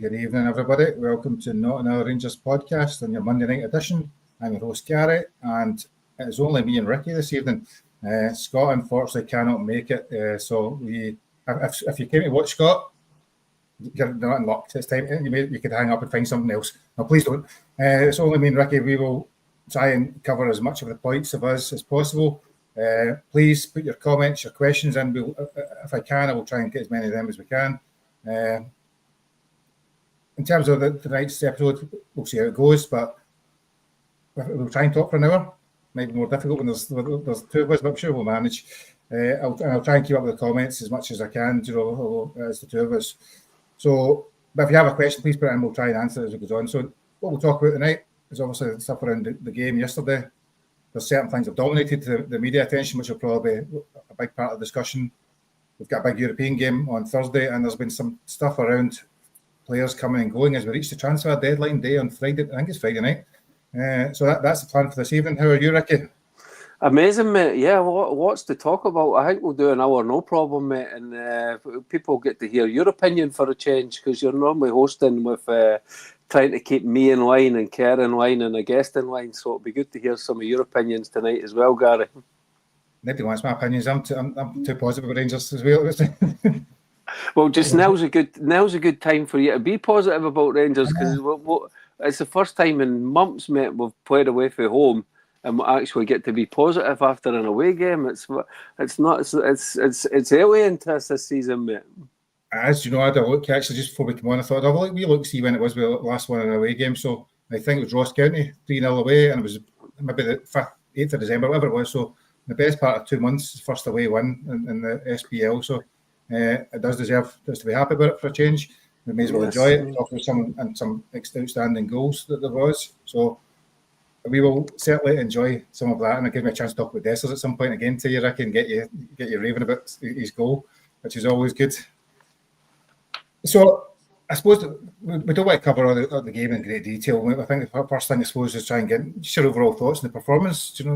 Good evening, everybody. Welcome to Not Another Rangers podcast on your Monday night edition. I'm your host, Gary, and it's only me and Ricky this evening. Scott, unfortunately, cannot make it. If you came to watch Scott, you're not in luck. It's time. You could hang up and find something else. No, please don't. It's only me and Ricky. We will try and cover as much of the points of us as possible. Please put your comments, your questions in. If I can, I will try and get as many of them as we can. In terms of tonight's episode, we'll see how it goes, but we'll try and talk for an hour. Might be more difficult when there's two of us, but I'm sure we'll manage. I'll try and keep up with the comments as much as I can, as the two of us. So, but if you have a question, please put it in. We'll try and answer it as it goes on. So, what we'll talk about tonight is obviously the stuff around the game yesterday. There's certain things that have dominated the media attention, which will probably be a big part of the discussion. We've got a big European game on Thursday, and there's been some stuff around players coming and going as we reach the transfer deadline day on Friday. I think it's Friday night. So that's the plan for this evening. How are you, Ricky? Amazing, mate. Yeah, what's to talk about? I think we'll do an hour, no problem, mate. And people get to hear your opinion for a change, because you're normally hosting with trying to keep me in line and Kerr in line and a guest in line. So it'll be good to hear some of your opinions tonight as well, Gary. Nobody wants my opinions. I'm too positive about Rangers as well. Well, just now's a good time for you to be positive about Rangers, because it's the first time in months, mate, we've played away from home and we actually get to be positive after an away game. It's alien to us this season, mate. As you know, I had a look actually just before we come on. I thought, I'll look see when it was the last one in an away game. So I think it was Ross County 3-0 away, and it was maybe the 5th, 8th of December, whatever it was. So the best part of 2 months, first away win in the SPL. So it does deserve us to be happy about it for a change. We may as well enjoy it. Talk about some outstanding goals that there was. So we will certainly enjoy some of that, and it'll give me a chance to talk about Dessers at some point again to you, Ricky, and get you raving about his goal, which is always good. So I suppose we don't want to cover all the game in great detail. I think the first thing I suppose is try and get your overall thoughts on the performance, as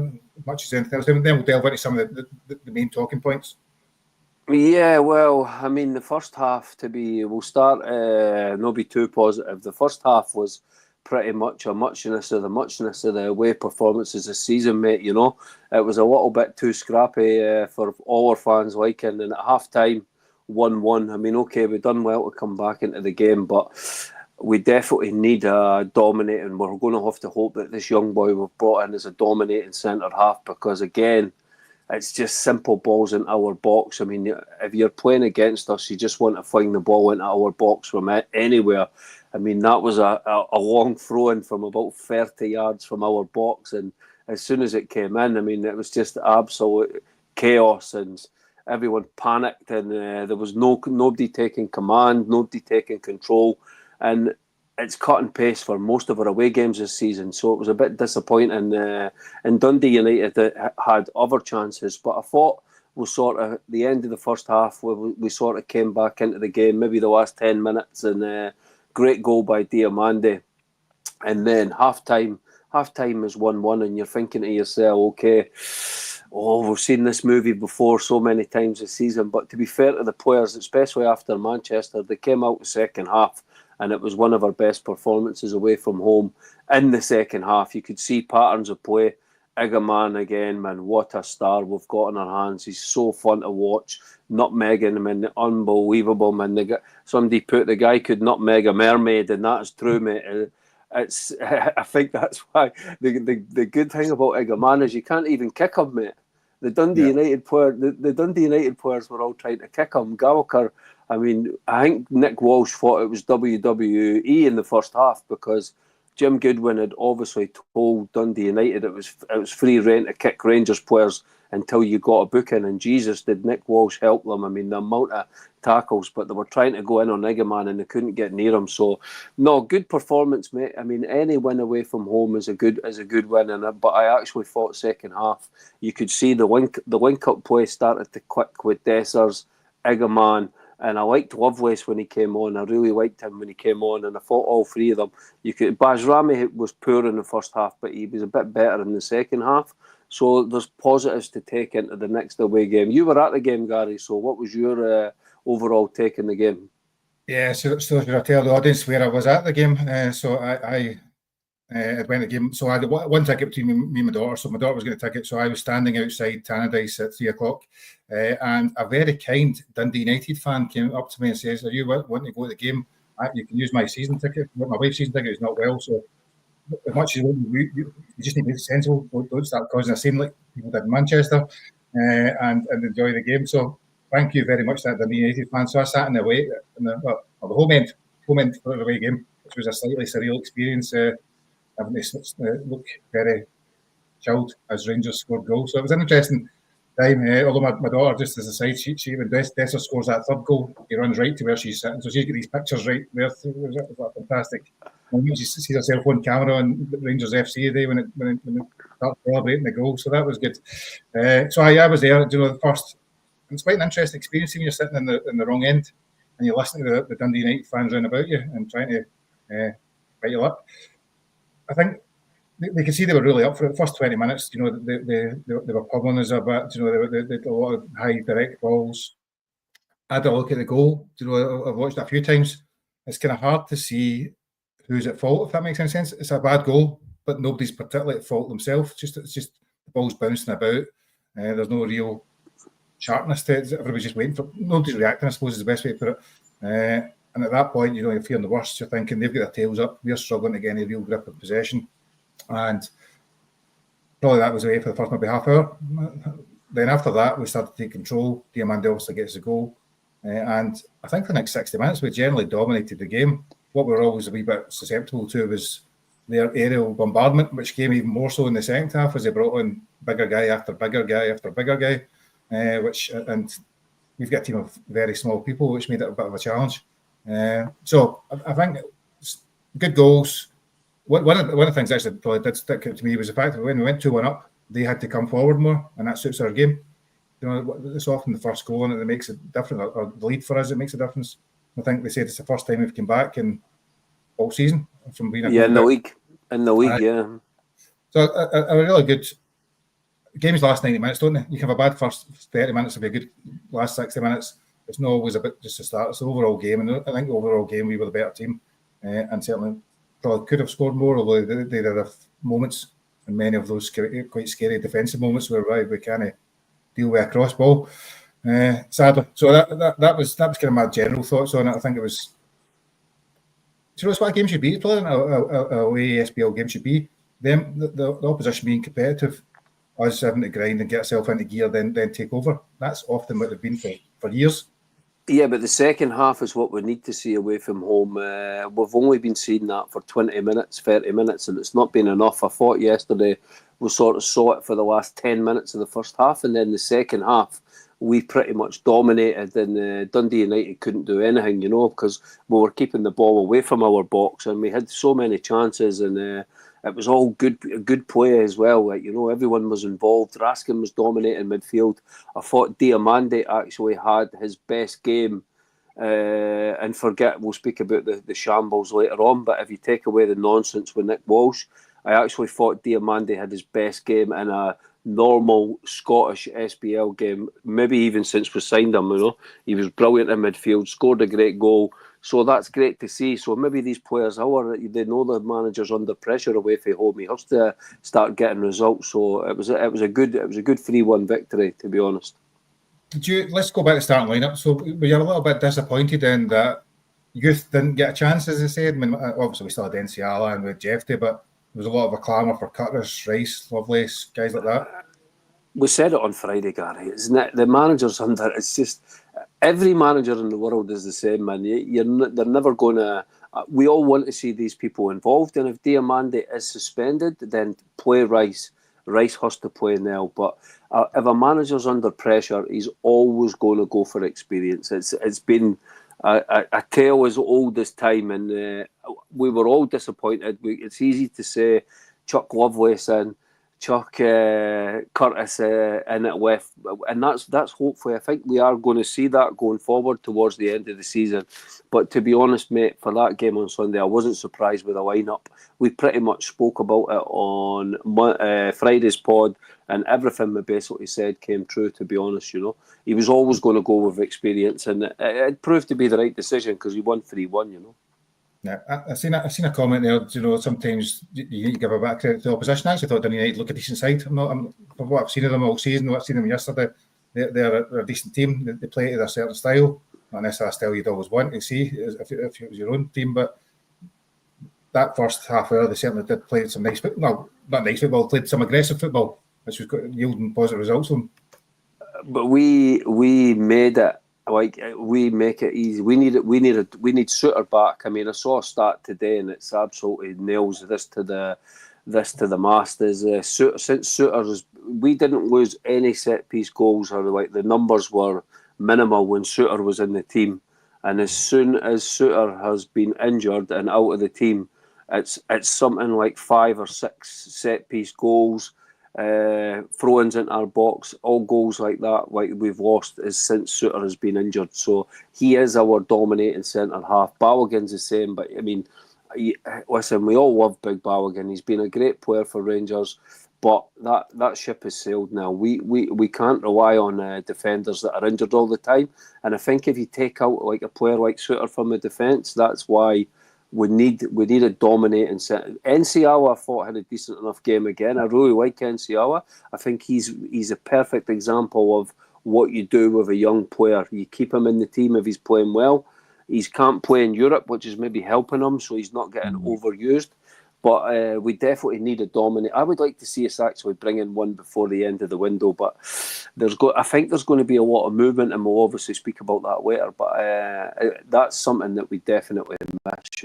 much as anything else. Then we'll delve into some of the main talking points. Yeah, well, I mean, the first half we'll start, not be too positive. The first half was pretty much a muchness of the away performances this season, mate. It was a little bit too scrappy for all our fans' liking, and at half time, 1-1. I mean, okay, we've done well to come back into the game, but we definitely need a dominating. We're going to have to hope that this young boy we've brought in is a dominating centre half, because again, it's just simple balls into our box. I mean, if you're playing against us, you just want to fling the ball into our box from anywhere. I mean, that was a long throw-in from about 30 yards from our box, and as soon as it came in, I mean, it was just absolute chaos, and everyone panicked, and there was nobody taking command, nobody taking control, and it's cut and paste for most of our away games this season. So it was a bit disappointing. And Dundee United had other chances, but I thought we sort of, the end of the first half, we sort of came back into the game, maybe the last 10 minutes, and great goal by Diamande. And then half time is 1-1, and you're thinking to yourself, okay, we've seen this movie before so many times this season. But to be fair to the players, especially after Manchester, they came out the second half, and it was one of our best performances away from home in the second half. You could see patterns of play. Igaman again, man, what a star we've got in our hands. He's so fun to watch. Nutmegging him, and unbelievable, man. Somebody put the guy could nutmeg a mermaid, and that's true, mate. I think that's why the good thing about Igaman is you can't even kick him, mate. The Dundee United players were all trying to kick him. Gallagher, I mean, I think Nick Walsh thought it was WWE in the first half, because Jim Goodwin had obviously told Dundee United it was free rein to kick Rangers players until you got a booking, and Jesus, did Nick Walsh help them. I mean, the amount of tackles, but they were trying to go in on Igaman and they couldn't get near him. So, no, good performance, mate. I mean, any win away from home is a good win, but I actually thought second half you could see the link up play started to click with Dessers, Igaman, and I liked Lovelace when he came on. I really liked him when he came on, and I thought all three of them. Bajrami was poor in the first half, but he was a bit better in the second half. So there's positives to take into the next away game. You were at the game, Gary, so what was your overall take in the game? Yeah, so should I tell the audience where I was at the game? So I went to the game. So I had one ticket between me and my daughter. So my daughter was getting a ticket. So I was standing outside Tannadice at 3:00. And a very kind Dundee United fan came up to me and says, "Are you wanting to go to the game? You can use my season ticket. My wife's season ticket is not well. So as much as you just need to be sensible, don't start causing a scene like people did in Manchester, and enjoy the game." So thank you very much, that Dundee United fan. So I sat in the away, in the home end for the away game, which was a slightly surreal experience. Having to look very chilled as Rangers scored goals. So it was an interesting time. Although my daughter, just as a side, she when Dessa scores that third goal, he runs right to where she's sitting. So she's got these pictures right there. It was fantastic. She sees herself on camera on Rangers FC today when it started celebrating the goal. So that was good. So I was there. The first. It's quite an interesting experience when you're sitting in the wrong end and you're listening to the Dundee United fans around about you and trying to bite your lip. I think they could see they were really up for it. The first 20 minutes, they were pummeling us a bit. They had a lot of high direct balls. I had a look at the goal. I've watched it a few times. It's kind of hard to see who's at fault, if that makes any sense. It's a bad goal, but nobody's particularly at fault themselves. It's just the ball's bouncing about. There's no real sharpness to it. Everybody's just waiting for. Nobody's reacting, I suppose, is the best way to put it. And at that point, you're feeling the worst. You're thinking they've got their tails up. We're struggling to get any real grip of possession. And probably that was away for the first maybe half hour. Then after that, we started to take control. Diamande obviously gets the goal. And I think for the next 60 minutes, we generally dominated the game. What we were always a wee bit susceptible to was their aerial bombardment, which came even more so in the second half as they brought in bigger guy after bigger guy after bigger guy. And we've got a team of very small people, which made it a bit of a challenge. So I think good goals. One of the things actually probably did stick out to me was the fact that when we went 2-1 up, they had to come forward more, and that suits our game. It's often the first goal and it makes a difference, or the lead for us, it makes a difference. I think they said it's the first time we've come back in all season from being in the league. Yeah. So a really good. Games last 90 minutes, don't they? You can have a bad first 30 minutes, it'll be a good last 60 minutes. It's not always a bit just to start. It's the overall game, and I think the overall game we were the better team, and certainly probably could have scored more, although they did have moments, and many of those quite scary defensive moments where we can't deal with a cross ball. Sadly, so that was kind of my general thoughts on it. I think it was. Do you know what a game should be? Playing a way SPL game should be. Them the opposition being competitive. Us having to grind and get ourselves into gear, then take over. That's often what they've been for years. Yeah, but the second half is what we need to see away from home. We've only been seeing that for 20 minutes, 30 minutes, and it's not been enough. I thought yesterday we sort of saw it for the last 10 minutes of the first half, and then the second half we pretty much dominated, and Dundee United couldn't do anything, because we were keeping the ball away from our box, and we had so many chances, and it was all good play as well. Everyone was involved. Raskin was dominating midfield. I thought Diamande actually had his best game. And we'll speak about the shambles later on, but if you take away the nonsense with Nick Walsh, I actually thought Diamande had his best game in a normal Scottish SPL game, maybe even since we signed him. He was brilliant in midfield, scored a great goal. So that's great to see. So maybe these players, they know the manager's under pressure away from home. He has to start getting results. So it was a good 3-1 victory, to be honest. Let's go back to starting lineup. So we are a little bit disappointed in that youth didn't get a chance, as I said. I mean, obviously we still had Enciala and with Jeffy, but there was a lot of a clamour for Curtis, Rice, Lovelace, guys like that. We said it on Friday, Gary. Isn't it? The manager's under. It's just every manager in the world is the same, man. They're never going to. We all want to see these people involved, and if Diamande is suspended, then play Rice. Rice has to play now. But if a manager's under pressure, he's always going to go for experience. It's been a tale as old as time, and we were all disappointed. It's easy to say Chuck Lovelace in. chuck Curtis in it with, and that's hopefully. I think we are going to see that going forward towards the end of the season. But to be honest, mate, for that game on Sunday, I wasn't surprised with the lineup. We pretty much spoke about it on Friday's pod, and everything we basically said came true. To be honest, he was always going to go with experience, and it proved to be the right decision because he won 3-1. Yeah, I've seen a comment there. Sometimes you need to give a bit of credit to the opposition. I actually thought Dundee United look a decent side. From what I've seen of them all season, what I've seen them yesterday, they're a decent team. They play to their certain style, not necessarily a style you'd always want to see if it was your own team. But that first half hour, they certainly did play some nice football. No, not nice football. Played some aggressive football, which was yielding positive results for them. But we made it. We make it easy. We need Suter back. I mean, I saw a stat today, and it's absolutely nails this to the masters. Since Suter's, we didn't lose any set piece goals, or the numbers were minimal when Suter was in the team. And as soon as Suter has been injured and out of the team, it's something like 5 or 6 set piece goals. Throw-ins into our box, all goals like that, like we've lost is since Suter has been injured. So he is our dominating centre half. Balogun's the same, but I mean, listen, we all love Big Balogun. He's been a great player for Rangers, but that ship has sailed now. We can't rely on defenders that are injured all the time. And I think if you take out like a player like Suter from the defence, that's why. We need a dominating set. Nsiawa I thought had a decent enough game again. I really like Nsiawa. I think he's a perfect example of what you do with a young player. You keep him in the team if he's playing well. He can't play in Europe, which is maybe helping him, so he's not getting overused. But we definitely need a dominate. I would like to see us actually bring in one before the end of the window. But I think there's going to be a lot of movement, and we'll obviously speak about that later. But that's something that we definitely miss,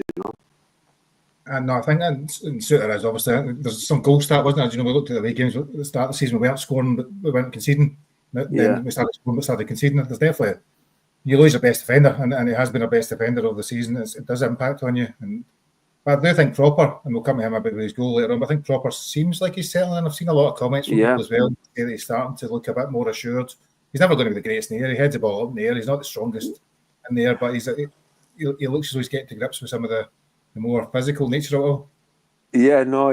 And no, I think that Suter is obviously. There's some goal stat, wasn't there? We looked at the away games at the start of the season. We weren't scoring, but we weren't conceding. Then we started scoring, but started conceding. There's definitely you lose your best defender, and he has been our best defender of the season. It does impact on you. But I do think Cropper, and we'll come to him about his goal later on, but I think Cropper seems like he's settling in. I've seen a lot of comments from people as well say that he's starting to look a bit more assured. He's never going to be the greatest in the air. He heads the ball up in the air. He's not the strongest in the air, but he looks as though he's getting to grips with some of the more physical nature of it all. Yeah, no,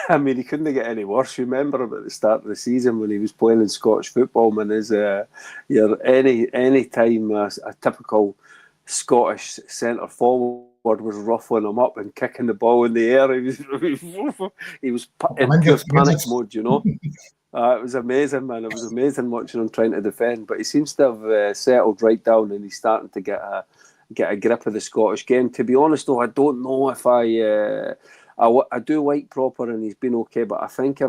I mean, he couldn't get any worse. Remember him at the start of the season when he was playing in Scottish football, man. Any time a typical Scottish centre forward was ruffling him up and kicking the ball in the air, he was in pure panic mode, It was amazing, man. It was amazing watching him trying to defend, but he seems to have settled right down, and he's starting to get a grip of the Scottish game. To be honest, though, I don't know if I do like Proper, and he's been okay, but I think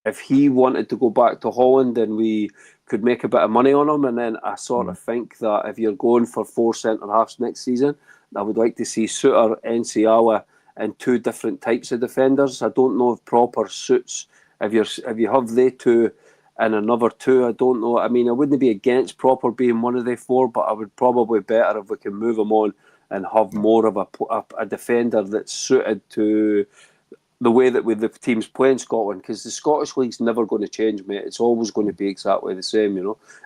if he wanted to go back to Holland, then we could make a bit of money on him. And then I sort of think that if you're going for 4 centre halves next season, I would like to see Suter, Nsiawa, and 2 different types of defenders. I don't know if Proper suits if you have they 2 and another 2. I don't know. I mean, I wouldn't be against Proper being one of the 4, but I would probably better if we can move him on and have more of a defender that's suited to the way that the teams play in Scotland, because the Scottish League's never going to change, mate. It's always going to be exactly the same,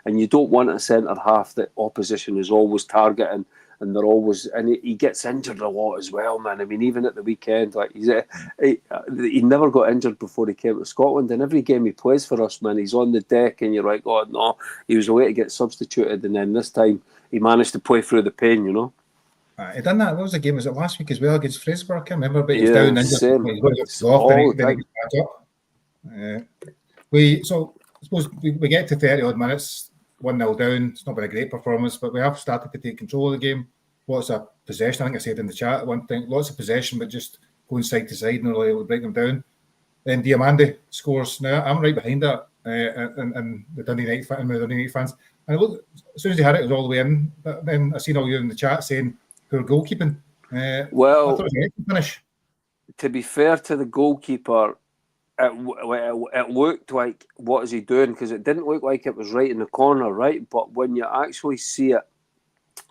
And you don't want a centre half that opposition is always targeting, and they're always, and he gets injured a lot as well, man. I mean, even at the weekend, like he never got injured before he came to Scotland, and every game he plays for us, man, he's on the deck, and you're like, oh no, he was away to get substituted, and then this time he managed to play through the pain, He done that. What was the game? Was it last week as well against Fraserburgh? I can't remember, but he was down injured. Same. He was off, then he was back up. I suppose we get to 30 odd minutes, 1-0 down. It's not been a great performance, but we have started to take control of the game. Lots of possession. I think I said in the chat at one thing, lots of possession, but just going side to side and really able to break them down. Then Diamande scores. Now I'm right behind that, and the Dundee United fans. And look, as soon as he had it, it was all the way in. But then I seen all you in the chat saying poor goalkeeping. Well, I thought it was a good finish. To be fair to the goalkeeper, it looked like, what is he doing? Because it didn't look like it was right in the corner, right? But when you actually see it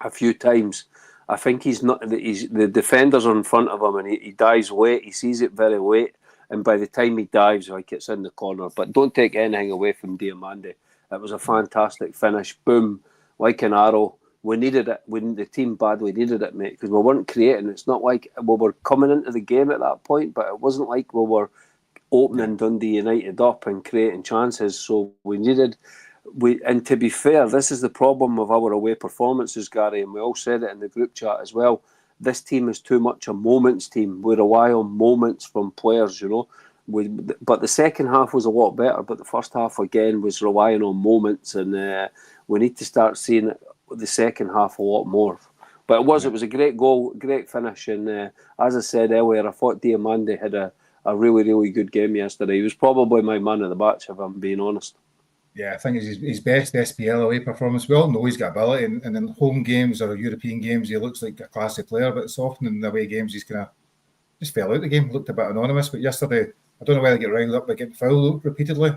a few times, I think the defenders are in front of him, and he dives late. He sees it very late, and by the time he dives, like, it's in the corner. But don't take anything away from Diamande. It was a fantastic finish. Boom, like an arrow. We needed it. The team badly needed it, mate, because we weren't creating. It's not like we were coming into the game at that point, but it wasn't like we were opening Dundee United up and creating chances. So we needed... And to be fair, this is the problem with our away performances, Gary, and we all said it in the group chat as well. This team is too much a moments team. We rely on moments from players, you know. But the second half was a lot better, but the first half, again, was relying on moments, and we need to start seeing the second half a lot more. But it was a great goal, great finish, and as I said earlier, I thought Diamande had a really, really good game yesterday. He was probably my man of the match, if I'm being honest. Yeah, I think it's his best SPL away performance. We all know he's got ability, and in home games or European games, he looks like a classy player, but it's often in the away games he's kind of just fell out the game, looked a bit anonymous. But yesterday, I don't know whether he get riled up by getting fouled repeatedly.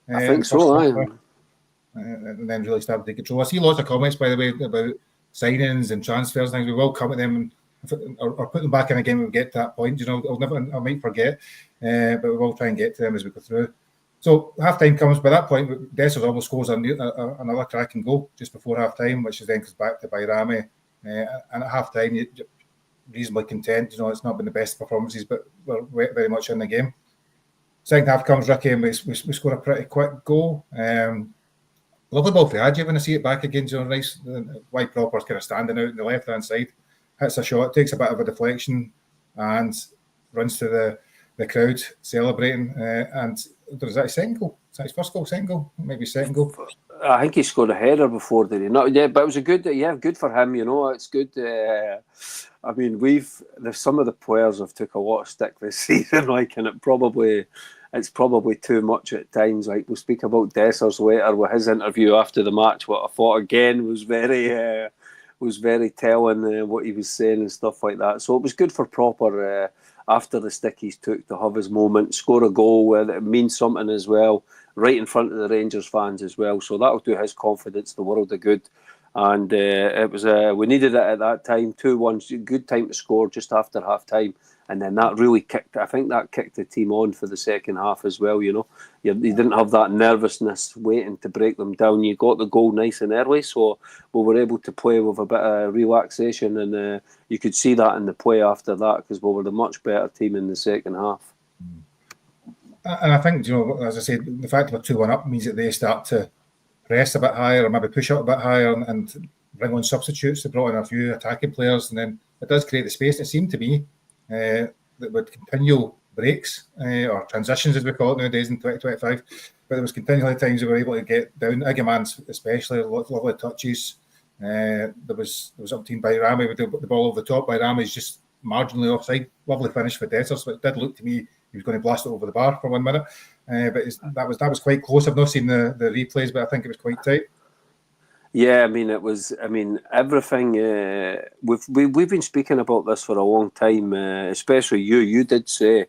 I think so, and then really started to take control. I see lots of comments, by the way, about signings and transfers and things. We will come at them or put them back in again when we get to that point. You know, I might forget, but we will try and get to them as we go through. So half-time comes. By that point, Dessers almost scores another cracking goal just before half-time, which then comes back to Bayrami. And at half-time, you're reasonably content. You know, it's not been the best performances, but we're very much in the game. Second half comes, Ricky, and we score a pretty quick goal. Lovely ball for Hadji when I see it back again. You know, nice. White Proper's kind of standing out on the left-hand side. Hits a shot, takes a bit of a deflection, and runs to the crowd celebrating. And was that his second goal? Is that his first goal, second goal? Maybe second goal. I think he scored a header before, did he? Not, yeah, but it was a good, good for him. You know, it's good. I mean, there's some of the players have took a lot of stick this season, like, and it's probably too much at times. Like, we'll speak about Dessers later with his interview after the match. What I thought again was very telling, what he was saying and stuff like that. So it was good for Proper after the stick he's took to have his moment, score a goal that means something as well, right in front of the Rangers fans as well. So that'll do his confidence the world of good. And it was we needed it at that time. 2-1, good time to score just after half time. And then that really kicked the team on for the second half as well, you know. You didn't have that nervousness waiting to break them down. You got the goal nice and early, so we were able to play with a bit of relaxation, and you could see that in the play after that, because we were the much better team in the second half. And I think, you know, as I said, the fact that we're 2-1 up means that they start to press a bit higher or maybe push up a bit higher and bring on substitutes. They brought in a few attacking players, and then it does create the space. It seemed to be that with continual breaks or transitions, as we call it nowadays in 2025, but there was continually times we were able to get down. Igaman especially, lovely touches. There was up team by Rami with the ball over the top. By Rami is just marginally offside. Lovely finish for Dessers, but it did look to me he was going to blast it over the bar for 1 minute. But that was quite close. I've not seen the replays, but I think it was quite tight. Yeah, I mean, it was. I mean, everything. We've been speaking about this for a long time, especially you. You did say,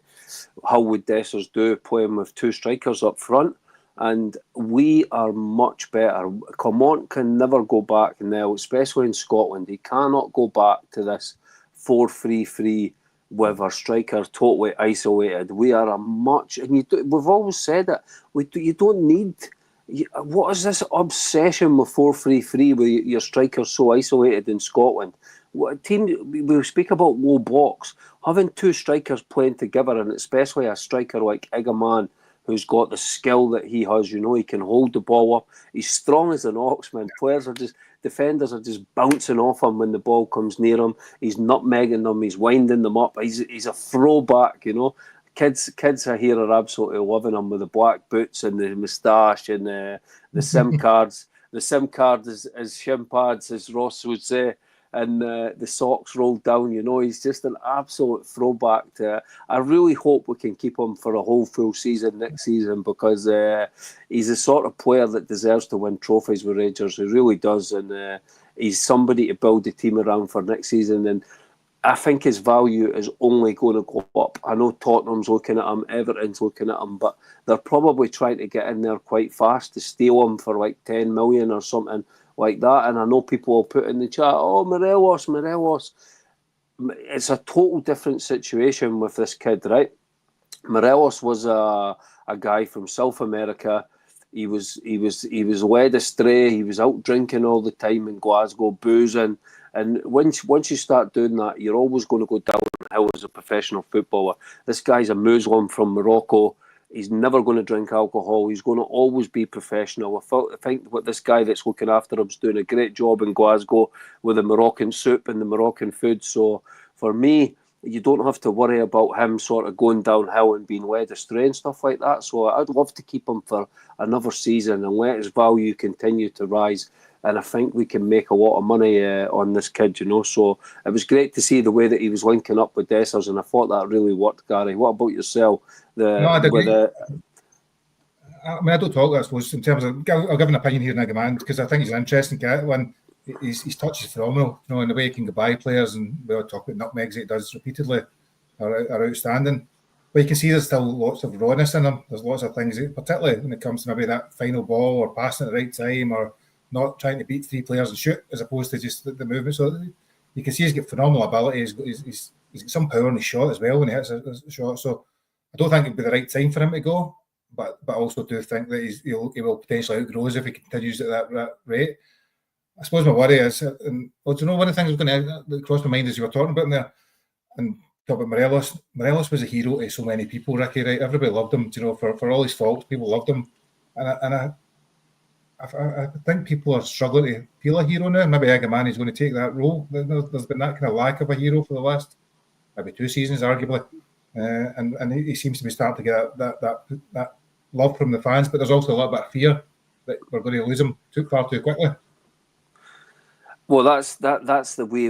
how would Dessers do playing with two strikers up front? And we are much better. Clermont can never go back now, especially in Scotland. He cannot go back to this 4-3-3 with our striker totally isolated. We are a much, and we've always said it. You don't need. What is this obsession with 4-3-3 with your strikers so isolated in Scotland? What a team, we speak about low blocks. Having two strikers playing together, and especially a striker like Igaman, who's got the skill that he has, you know, he can hold the ball up. He's strong as an ox, man. Defenders are just bouncing off him when the ball comes near him. He's nutmegging them, he's winding them up. He's a throwback, you know. Kids here are absolutely loving him with the black boots and the moustache and the SIM cards. The SIM card is shin pads, as Ross would say, and the socks rolled down. You know, he's just an absolute throwback to. I really hope we can keep him for a whole full season next season, because he's the sort of player that deserves to win trophies with Rangers. He really does, and he's somebody to build the team around for next season. And I think his value is only going to go up. I know Tottenham's looking at him, Everton's looking at him, but they're probably trying to get in there quite fast to steal him for like 10 million or something like that. And I know people will put in the chat, oh, Morelos. It's a total different situation with this kid, right? Morelos was a guy from South America. He was led astray. He was out drinking all the time in Glasgow, boozing. And once you start doing that, you're always going to go downhill as a professional footballer. This guy's a Muslim from Morocco. He's never going to drink alcohol. He's going to always be professional. I think what this guy that's looking after him is doing a great job in Glasgow with the Moroccan soup and the Moroccan food. So for me, you don't have to worry about him sort of going downhill and being led astray and stuff like that. So I'd love to keep him for another season and let his value continue to rise. And I think we can make a lot of money on this kid, So it was great to see the way that he was linking up with Dessers, and I thought that really worked, Gary. What about yourself? I don't talk, I suppose, in terms of... I'll give an opinion here, Nagaman, because I think he's an interesting guy. One, his touch is phenomenal, in the way he can go by players, and we all talk about nutmegs that he does repeatedly are outstanding. But you can see there's still lots of rawness in him. There's lots of things, particularly when it comes to maybe that final ball or passing at the right time or not trying to beat three players and shoot as opposed to just the movement. So you can see he's got phenomenal ability. He's got some power in his shot as well when he hits a shot. So I don't think it'd be the right time for him to go, but I also do think that he will potentially outgrow us if he continues at that rate. I suppose my worry is, and one of the things that was going to cross my mind as you were talking about him there, and talk about Morelos. Morelos was a hero to so many people, Ricky, right? Everybody loved him, for all his faults, people loved him. And I think people are struggling to feel a hero now. Maybe Egamani is going to take that role. There's been that kind of lack of a hero for the last maybe 2 seasons, arguably, and he seems to be starting to get that love from the fans. But there's also a little bit of fear that we're going to lose him far too quickly. Well, that's the way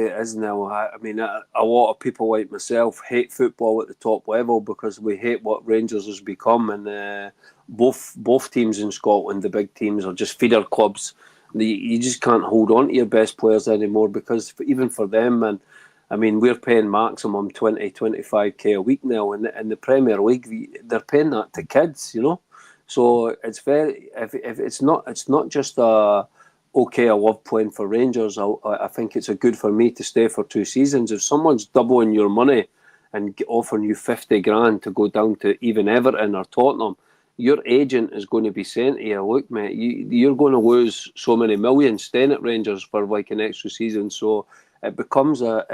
it is now. I mean, a lot of people like myself hate football at the top level because we hate what Rangers has become, and both teams in Scotland, the big teams, are just feeder clubs. You just can't hold on to your best players anymore because even for them, and I mean, we're paying maximum 20-25k a week now, and in the Premier League, they're paying that to kids, So it's very if it's not just a okay, I love playing for Rangers. I think it's a good for me to stay for 2 seasons. If someone's doubling your money and offering you 50 grand to go down to even Everton or Tottenham, your agent is going to be saying to you, look, mate, you're going to lose so many millions staying at Rangers for like an extra season. So it becomes a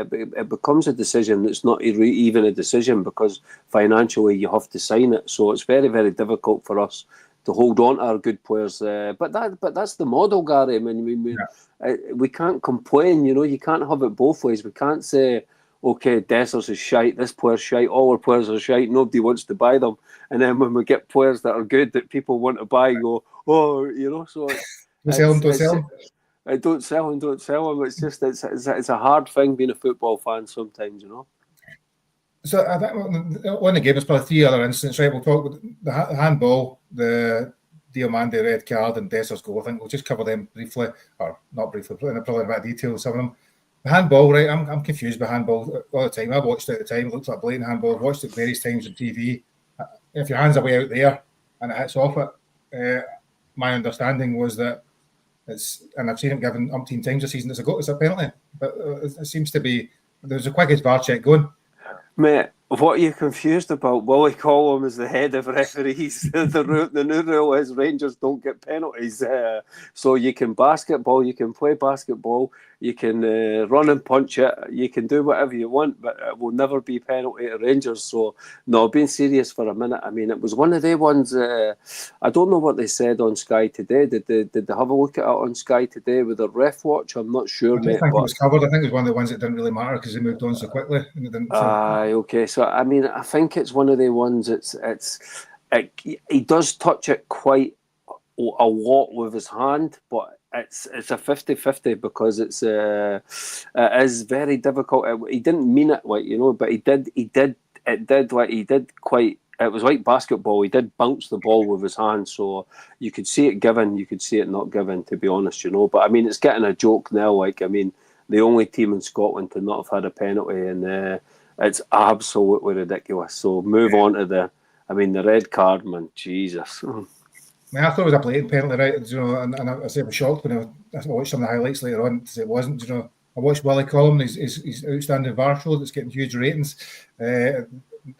decision that's not even a decision because financially you have to sign it. So it's very, very difficult for us to hold on to our good players, but that's the model, Gary. I mean, we can't complain. You can't have it both ways. We can't say, okay, Dessers is shite, this player's shite, all our players are shite, nobody wants to buy them, and then when we get players that are good that people want to buy, go, oh, So don't sell them. Don't sell them. It's just it's a hard thing being a football fan sometimes, So I think on the game, there's probably 3 other incidents, right? We'll talk about the handball, the Diomande red card, and Dessers goal. I think we'll just cover them briefly, or not briefly, but in probably a bit of detail. Some of them. The handball, right? I'm confused by handball all the time. I watched it at the time. It looks like blatant handball. I've watched it various times on TV. If your hands are way out there and it hits off it, my understanding was that it's, and I've seen it given umpteen times this season, it's a penalty. But it seems to be, there's a quickest VAR check going. Mate, what are you confused about? Willie Collum is the head of referees. The new rule is Rangers don't get penalties. So you can basketball, you can play basketball, you can run and punch it, you can do whatever you want, but it will never be penalty to Rangers. So, no, being serious for a minute, I mean, it was one of the ones, I don't know what they said on Sky today. Did they have a look at it on Sky today with a ref watch? I'm not sure, I don't think it was covered. I think it was one of the ones that didn't really matter because they moved on so quickly. Okay, so I mean, I think it's one of the ones. He does touch it quite a lot with his hand, but it's a 50-50 because it is very difficult. He didn't mean it, but he did quite. It was like basketball. He did bounce the ball with his hand, so you could see it given, you could see it not given. To be honest, But I mean, it's getting a joke now. The only team in Scotland to not have had a penalty, and it's absolutely ridiculous. So move on to the red card, man. Jesus. I thought it was a blatant penalty, right? And I was shocked when I watched some of the highlights later on to say it wasn't. I watched Willie Collum, his outstanding VAR show that's getting huge ratings.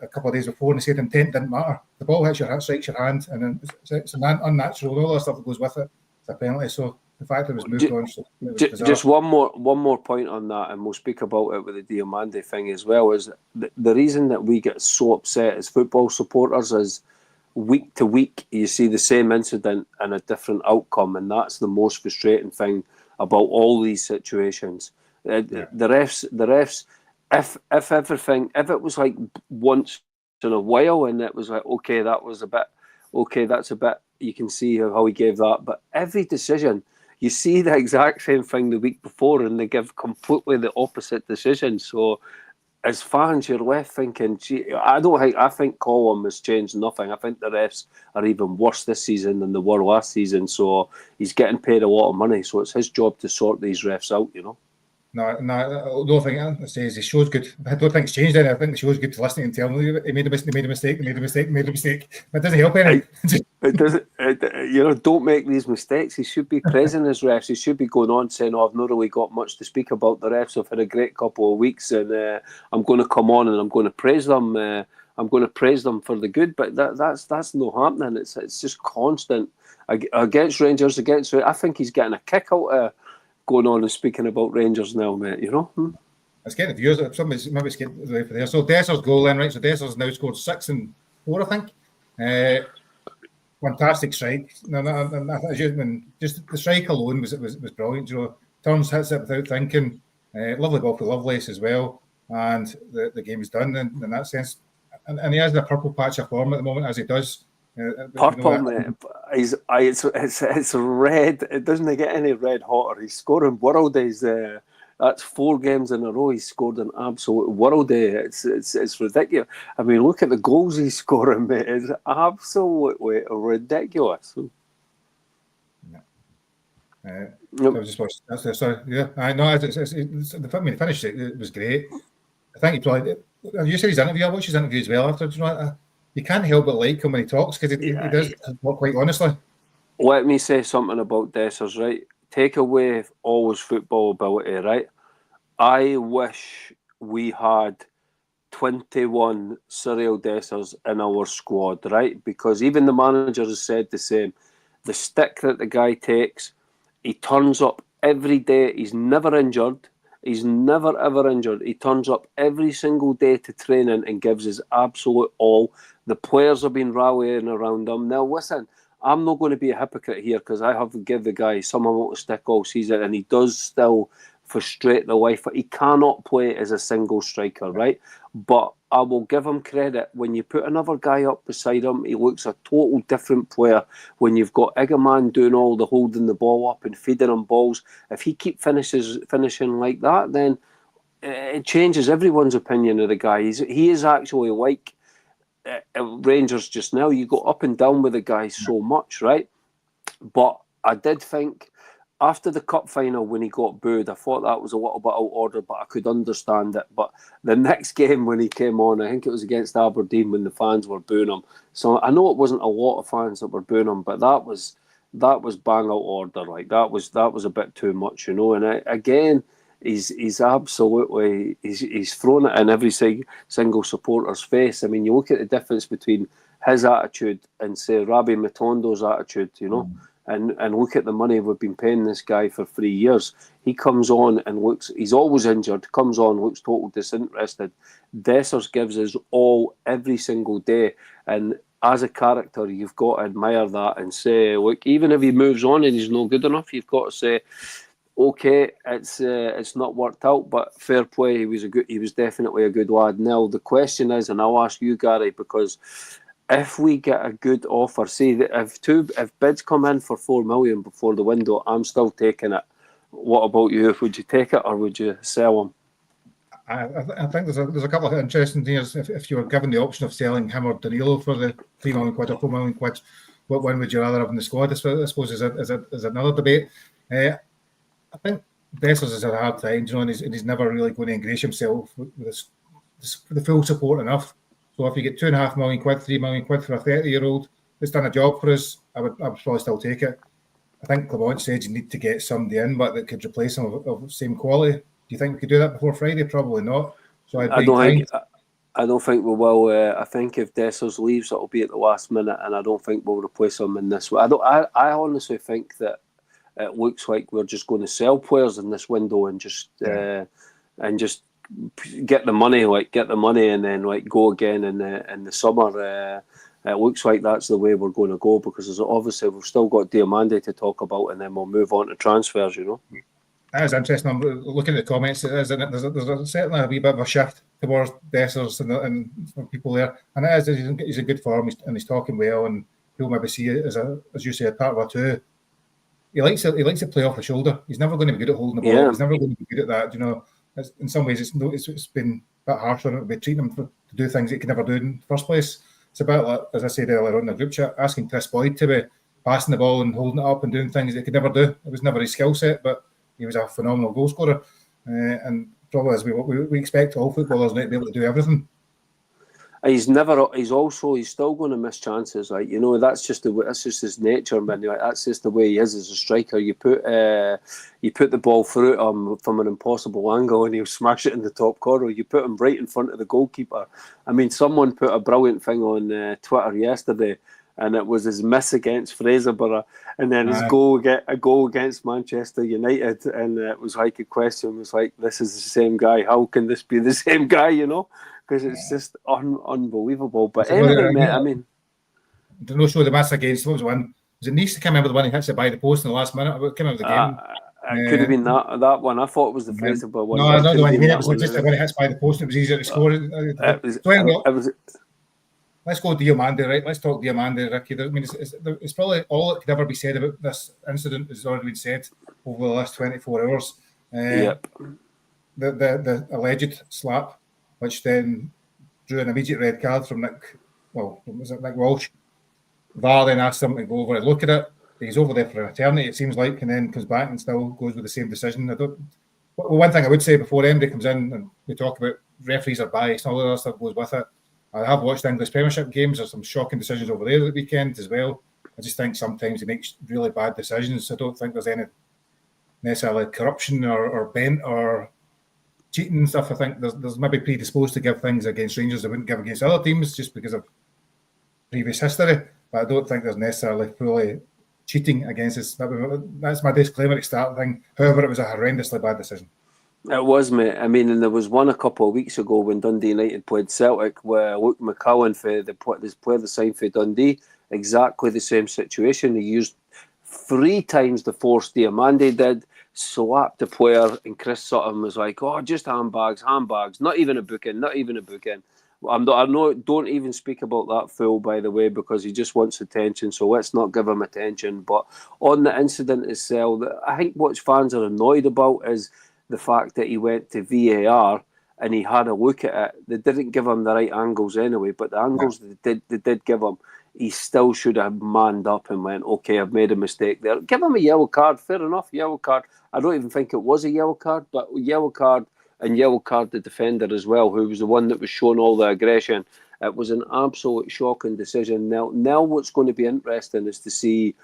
a couple of days before, and they said intent didn't matter. The ball strikes your hand, and then it's unnatural, and all the stuff that goes with it. It's a penalty. So the fact that it was moved on. So just one more point on that, and we'll speak about it with the Diamande thing as well. Is the reason that we get so upset as football supporters is week to week you see the same incident and a different outcome, and that's the most frustrating thing about all these situations. The refs. If it was like once in a while, and it was like, okay, that's a bit, you can see how he gave that. But every decision, you see the exact same thing the week before, and they give completely the opposite decision. So as fans, you're left thinking, gee, I think Colum has changed nothing. I think the refs are even worse this season than they were last season. So he's getting paid a lot of money. So it's his job to sort these refs out, you know. No, I don't think it says the show's good. I don't think it's changed anything. I think the show's good to listening and telling you they made a mistake. That doesn't help anything. It doesn't. Don't make these mistakes. He should be praising his refs. He should be going on saying, "Oh, I've not really got much to speak about the refs. I've had a great couple of weeks, and I'm going to come on and I'm going to praise them. I'm going to praise them for the good." But that's not happening. It's just constant against Rangers. I think he's getting a kick out of going on and speaking about Rangers now, mate, you know? It's getting viewers. Somebody's maybe it's getting away from there. So Desser's goal then, right? So Desser's now scored 6 and 4, I think. Fantastic strike. Just the strike alone was brilliant. You know, turns, hits it without thinking. Lovely ball for Lovelace as well. And the game is done in that sense. And he has a purple patch of form at the moment, as he does. Purple, mate. It's red. It doesn't get any red hotter. He's scoring world days. That's 4 games in a row. He's scored an absolute world day. It's ridiculous. I mean, look at the goals he's scoring, mate. It's absolutely ridiculous. I was just watching. Sorry, yeah, I know. When he finished it was great. I think he probably. You said his interview. I watched his interview as well after. You know, you can't help but like him when he talks because he does talk quite honestly. Let me say something about Dessers, right? Take away all his football ability, right? I wish we had 21 Cyril Dessers in our squad, right? Because even the manager has said the same. The stick that the guy takes, he turns up every day. He's never injured. He's never, ever injured. He turns up every single day to training and gives his absolute all. The players have been rallying around him. Now, listen, I'm not going to be a hypocrite here because I have to give the guy some amount of stick all season, and he does still frustrate the life. He cannot play as a single striker, right? But I will give him credit. When you put another guy up beside him, he looks a total different player. When you've got Igaman doing all the holding the ball up and feeding him balls, if he keeps finishing like that, then it changes everyone's opinion of the guy. He is actually like Rangers just now. You go up and down with the guy so much, right? But I did think after the cup final when he got booed, I thought that was a little bit out of order, but I could understand it. But the next game when he came on, I think it was against Aberdeen when the fans were booing him. So I know it wasn't a lot of fans that were booing him, but that was bang out of order. Like that was a bit too much, you know. And again, he's absolutely he's thrown it in every single supporter's face. I mean, you look at the difference between his attitude and say Rabbi Matondo's attitude, you know. And look at the money we've been paying this guy for 3 years. He comes on and looks, he's always injured, comes on, looks total disinterested. Dessers gives us all every single day. And as a character, you've got to admire that and say, look, even if he moves on and he's not good enough, you've got to say, okay, it's not worked out, but fair play. He was definitely a good lad. Now the question is, and I'll ask you, Gary, because if we get a good offer, say that if bids come in for 4 million before the window, I'm still taking it. What about you? Would you take it or would you sell him? I think there's a couple of interesting things. If you were given the option of selling him or Danilo for the £3 million or £4 million, what one would you rather have in the squad? I suppose is another debate. I think Dessers has had a hard time, you know, and he's never really going to ingratiate himself with the full support enough. So if you get £2.5 million, £3 million for a 30-year-old that's done a job for us, I would probably still take it. I think Clement said you need to get somebody in, but that could replace him of same quality. Do you think we could do that before Friday? Probably not. So I don't think. I don't think we will. I think if Dessers leaves, it'll be at the last minute, and I don't think we'll replace him in this way. I honestly think that it looks like we're just going to sell players in this window and just get the money, and then go again in the summer. It looks like that's the way we're going to go, because obviously we've still got Diamande to talk about, and then we'll move on to transfers. That is interesting. I'm looking at the comments. There's certainly a wee bit of a shift towards Dessers and people there. And it is, he's in good form, and he's talking well, and people maybe see it as you say, a part of a two. He likes to play off the shoulder. He's never going to be good at holding the ball. Yeah. He's never going to be good at that. In some ways, it's been a bit harsh on him. We're treating him to do things he could never do in the first place. It's about, like, as I said earlier on in the group chat, asking Chris Boyd to be passing the ball and holding it up and doing things he could never do. It was never his skill set, but he was a phenomenal goal scorer, and probably as we expect all footballers not to be able to do everything. He's still going to miss chances, that's just his nature, man. That's just the way he is as a striker. You put the ball through him from an impossible angle, and he'll smash it in the top corner. You put him right in front of the goalkeeper. I mean, someone put a brilliant thing on Twitter yesterday, and it was his miss against Fraserburgh, and then his goal against Manchester United, and it was like a question was like, "This is the same guy. How can this be the same guy?" Because it's just unbelievable. But anyway, mate, I mean, the no show the match against, what was the one? Was it Nice that came in with the one he hits it by the post in the last minute? It came out of the game. It could have been that one. I thought it was the Fraserburgh one. No, not the one. It was just the one he hits by the post. It was easier to score. Let's go Diamande, right? Let's talk Diamande, Ricky. I mean, it's probably all that could ever be said about this incident has already been said over the last 24 hours. Yep. The alleged slap, which then drew an immediate red card from Nick Walsh. VAR then asked him to go over and look at it. He's over there for an eternity, it seems like, and then comes back and still goes with the same decision. One thing I would say before MD comes in and we talk about referees are biased and all the other stuff goes with it. I have watched English Premiership games. There's some shocking decisions over there at the weekend as well. I just think sometimes he makes really bad decisions. I don't think there's any necessarily corruption or bent or cheating and stuff. I think there's maybe predisposed to give things against Rangers they wouldn't give against other teams just because of previous history. But I don't think there's necessarily fully cheating against us. That's my disclaimer at start thing. However, it was a horrendously bad decision. It was, mate. I mean, and there was one a couple of weeks ago when Dundee United played Celtic where Luke McCullen for the player that signed for Dundee, exactly the same situation. He used 3 times the force Diamande did, slapped the player, and Chris Sutton was like, "Oh, just handbags, not even a booking." Don't even speak about that fool, by the way, because he just wants attention, so let's not give him attention. But on the incident itself, I think what fans are annoyed about is the fact that he went to VAR and he had a look at it. They didn't give him the right angles anyway, but the angles they did give him, he still should have manned up and went, "Okay, I've made a mistake there." Give him a yellow card, fair enough, yellow card. I don't even think it was a yellow card, but yellow card and yellow card the defender as well, who was the one that was showing all the aggression. It was an absolute shocking decision. Now what's going to be interesting is to see,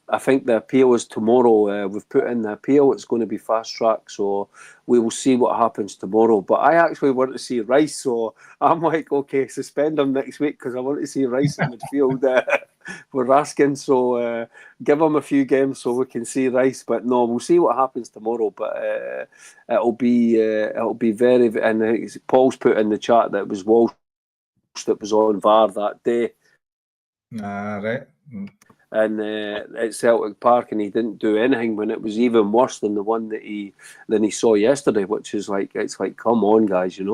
I think the appeal is tomorrow. We've put in the appeal. It's going to be fast track, so we will see what happens tomorrow. But I actually want to see Rice, so I'm like, okay, suspend him next week because I want to see Rice in midfield. We're asking, so give him a few games so we can see Rice. But no, we'll see what happens tomorrow. But it'll be very. And Paul's put in the chat that it was Walsh that was on VAR that day. Right. And at Celtic Park, and he didn't do anything when it was even worse than the one that he saw yesterday, which is like, it's like, come on, guys, it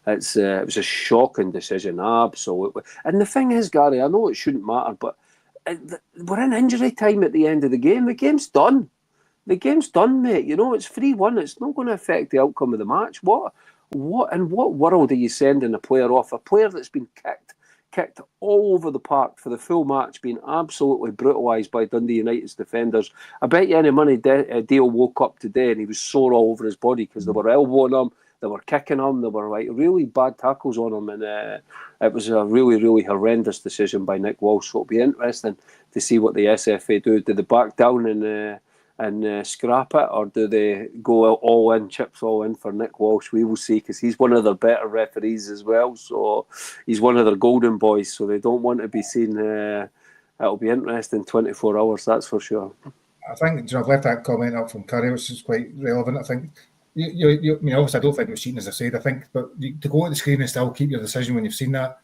was a shocking decision, absolutely. And the thing is, Gary, I know it shouldn't matter, but we're in injury time at the end of the game. The game's done. The game's done, mate. It's 3-1. It's not going to affect the outcome of the match. What in what world are you sending a player off? A player that's been kicked all over the park for the full match, being absolutely brutalised by Dundee United's defenders. I bet you any money Dale woke up today and he was sore all over his body because they were elbowing him, they were kicking him, they were like really bad tackles on him, and it was a really, really horrendous decision by Nick Walsh. So it'll be interesting to see what the SFA do. Did they back down and and scrap it, or do they go all in, chips all in for Nick Walsh? We will see, because he's one of their better referees as well. So he's one of their golden boys. So they don't want to be seen. It'll be interesting 24 hours, that's for sure. I think I've left that comment up from Curry, which is quite relevant. I think I mean, obviously, I don't think it was cheating, as I said. I think, but to go at the screen and still keep your decision when you've seen that,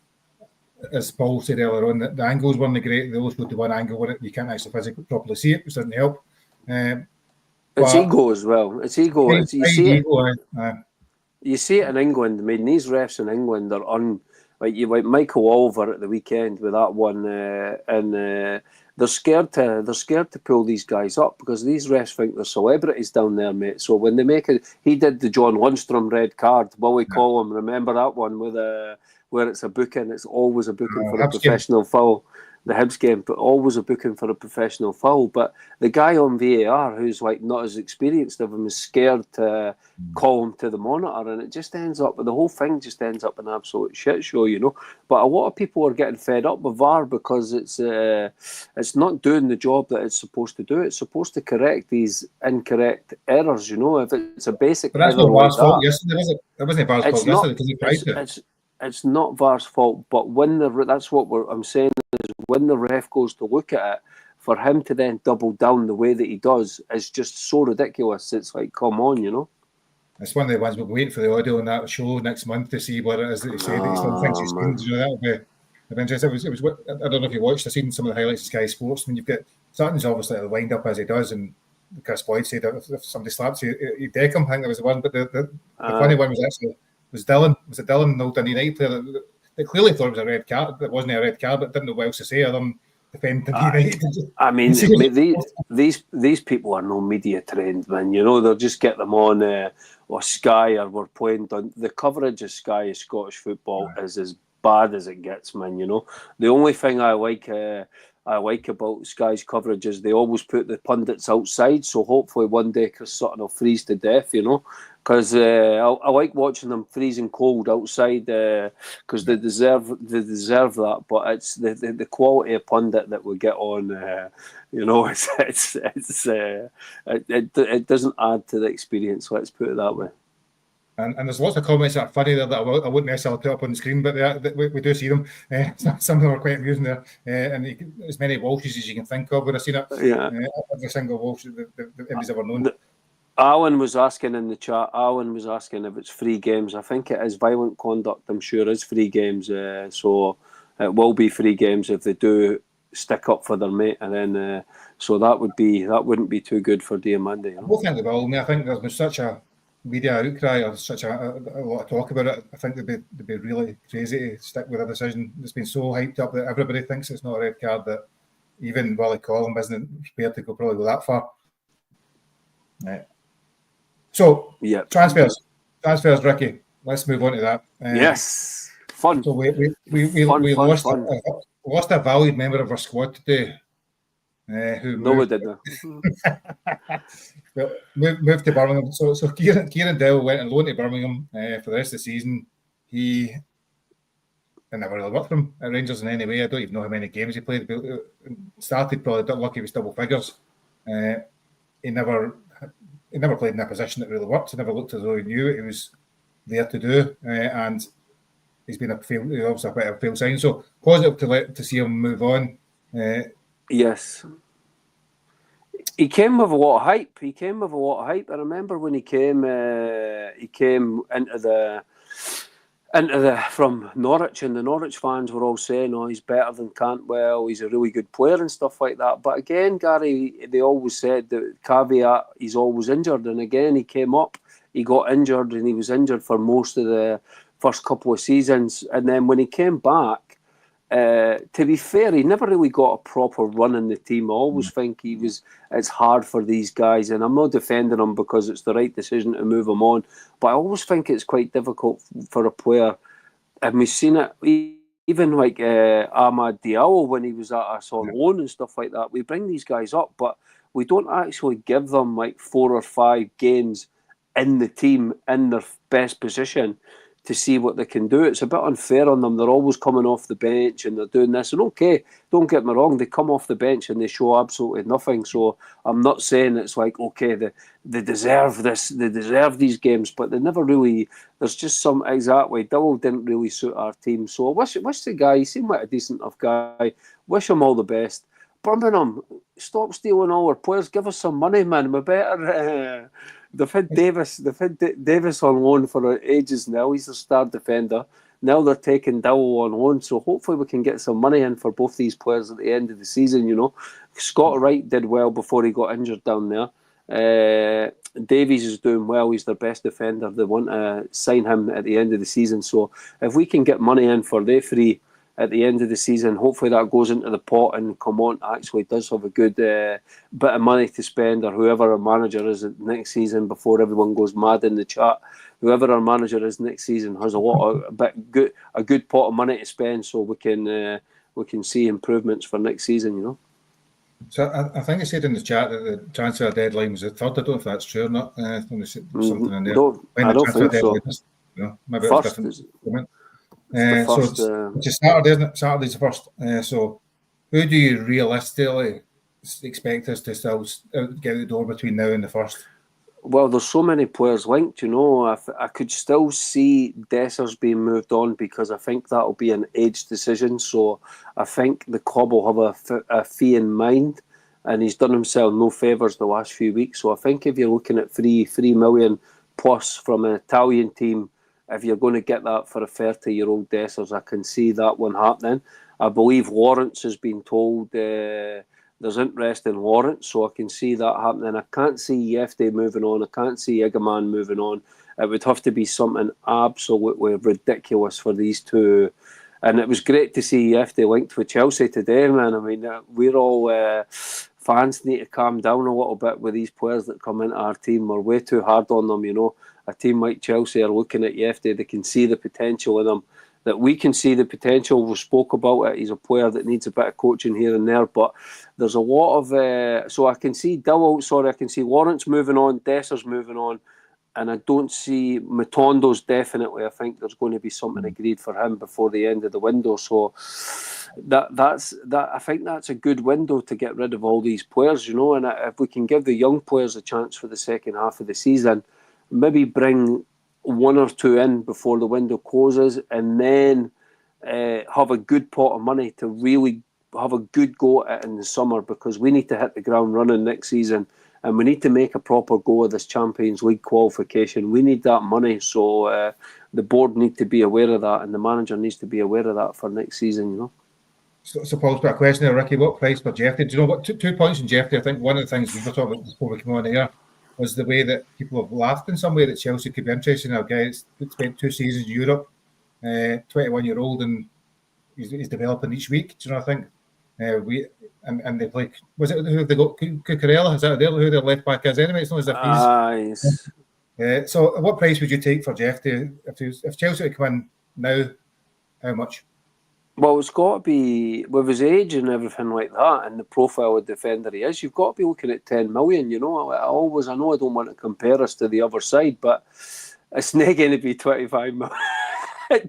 as Paul said earlier on, that the angles weren't great. They always go to one angle where you can't actually physically properly see it, which doesn't help. It's ego as well. It's ego. You see it. You see it in England. I mean, these refs in England are like Michael Oliver at the weekend with that one, and they're scared to pull these guys up, because these refs think they're celebrities down there, mate. So when they make it, he did the John Lundstrom red card. Willie Collum, remember that one with where it's a booking? It's always a booking for a professional foul. The Hibs game, but always a booking for a professional foul. But the guy on VAR, who's like not as experienced of him, is scared to call him to the monitor, and it just ends up, the whole thing just ends up an absolute shit show, you know. But a lot of people are getting fed up with VAR because it's not doing the job that it's supposed to do. It's supposed to correct these incorrect errors, you know. If it's a basic but that's error not VAR's like fault yesterday, was it? It wasn't VAR's fault yesterday because he tried it. It's not VAR's fault, but when that's what I'm saying is, when the ref goes to look at it, for him to then double down the way that he does is just so ridiculous. It's like, come on, you know. It's one of the ones we'll be waiting for the audio on that show next month to see what it is that he said that he still thinks he's seen. You know, that'll be of interest. It was. I don't know if you watched. I've seen some of the highlights of Sky Sports. I mean, you've got Sutton's obviously at the wind up as he does, and Chris Boyd said that if somebody slaps you, you deck him. I think that was the one. But the funny one was Dylan. Was it Dylan, the old Dundee United player? They clearly thought it was a red card. It wasn't a red card, but didn't know what else to say other than defend Dundee United. I mean, these people are no media trained, man. You know, they'll just get them on or Sky, or we're playing. The coverage of Sky is Scottish football is as bad as it gets, man. You know, the only thing I like about Sky's coverage is they always put the pundits outside. So hopefully one day Chris Sutton will freeze to death, you know. Because I like watching them freezing cold outside, because they deserve that. But it's the quality of pundit that we get on, you know, it doesn't add to the experience. Let's put it that way. And there's lots of comments that are funny there that I wouldn't necessarily put up on the screen, but we do see them. Some of them are quite amusing there, and as many Walshes as you can think of when I've seen it. Yeah, every single Walsh that anybody's ever known. Alan was asking in the chat. Alan was asking if it's free games. I think it is violent conduct. I'm sure is free games. So it will be free games if they do stick up for their mate, and then so that wouldn't be too good for Diamandi. You know? I don't think they will. I mean, I think there's been such a media outcry or such a lot of talk about it. I think they'd be really crazy to stick with a decision that's been so hyped up that everybody thinks it's not a red card, that even Willie Collum isn't prepared to probably go that far. Right. So, transfers, Ricky. Let's move on to that. Yes, fun. So we lost a valued member of our squad today. Who moved to Birmingham. So Kieran Dowell went on loan to Birmingham for the rest of the season. I never really worked for him at Rangers in any way. I don't even know how many games he played. Started probably lucky with double figures. He never played in a position that really worked. He never looked as though he knew what he was there to do, and he's been obviously a bit of a fail sign. So positive to see him move on. Yes, he came with a lot of hype. I remember when he came into the from Norwich, and the Norwich fans were all saying, "Oh, he's better than Cantwell. He's a really good player and stuff like that." But again, Gary, they always said the caveat: he's always injured. And again, he came up, he got injured, and he was injured for most of the first couple of seasons. And then when he came back, to be fair, he never really got a proper run in the team. I always think it's hard for these guys, and I'm not defending him because it's the right decision to move him on, but I always think it's quite difficult for a player, and we've seen it even like Amad Diallo when he was at us on loan and stuff like that. We bring these guys up, but we don't actually give them like 4 or 5 games in the team in their best position to see what they can do. It's a bit unfair on them. They're always coming off the bench and they're doing this. And okay, don't get me wrong, they come off the bench and they show absolutely nothing. So I'm not saying it's like, okay, they deserve this, they deserve these games, but they never really, there's just some, exactly, Dowell didn't really suit our team. So I wish the guy, he seemed like a decent enough guy, wish him all the best. Birmingham, stop stealing all our players, give us some money, man. We better... They've had Davis on loan for ages now. He's a star defender. Now they're taking Dowell on loan, so hopefully we can get some money in for both these players at the end of the season. You know, Scott Wright did well before he got injured down there. Davies is doing well. He's their best defender. They want to sign him at the end of the season. So if we can get money in for they three at the end of the season, hopefully that goes into the pot and Comont actually does have a good bit of money to spend, or whoever our manager is next season, before everyone goes mad in the chat. Whoever our manager is next season has a good pot of money to spend, so we can see improvements for next season, you know. So I think I said in the chat that the transfer deadline was the 3rd. I don't know if that's true or not. Something in there. I don't think so. Maybe it's different. So it's Saturday, isn't it? Saturday's the 1st. So who do you realistically expect us to still get out the door between now and the 1st? Well, there's so many players linked, you know. I could still see Dessers being moved on, because I think that'll be an age decision. So I think the club will have a fee in mind, and he's done himself no favours the last few weeks. So I think if you're looking at 3 million plus from an Italian team, if you're going to get that for a 30-year-old Dessers, I can see that one happening. I believe Lawrence has been told there's interest in Lawrence, so I can see that happening. I can't see Yefte moving on. I can't see Egerman moving on. It would have to be something absolutely ridiculous for these two. And it was great to see Yefte linked with Chelsea today, man. I mean, we're all fans need to calm down a little bit with these players that come into our team. We're way too hard on them, you know. A team like Chelsea are looking at Yefte. They can see the potential in him. That we can see the potential. We spoke about it. He's a player that needs a bit of coaching here and there, but there's a lot of... so I can see I can see Lawrence moving on, Dessers moving on, and I don't see Matondo's definitely. I think there's going to be something agreed for him before the end of the window. So that's I think that's a good window to get rid of all these players, you know. And if we can give the young players a chance for the second half of the season, maybe bring 1 or 2 in before the window closes, and then have a good pot of money to really have a good go at it in the summer, because we need to hit the ground running next season, and we need to make a proper go of this Champions League qualification. We need that money, so the board need to be aware of that, and the manager needs to be aware of that for next season, you know. So Paul's got a question there, Ricky. What price for Jeffrey? Do you know what? 2 points in Jeffrey. I think one of the things we were talking about before we came on here was the way that people have laughed in some way that Chelsea could be interested in a guy that's spent 2 seasons in Europe, 21-year-old, and he's developing each week. Do you know? I think and they play. Was it who they got? Cucurella? Is that who their left back is? Anyway, it's not as if he's. So, what price would you take for Jeff if Chelsea would come in now? How much? Well, it's got to be, with his age and everything like that, and the profile of defender he is, you've got to be looking at 10 million, you know. I know I don't want to compare us to the other side, but it's not going to be 25 million.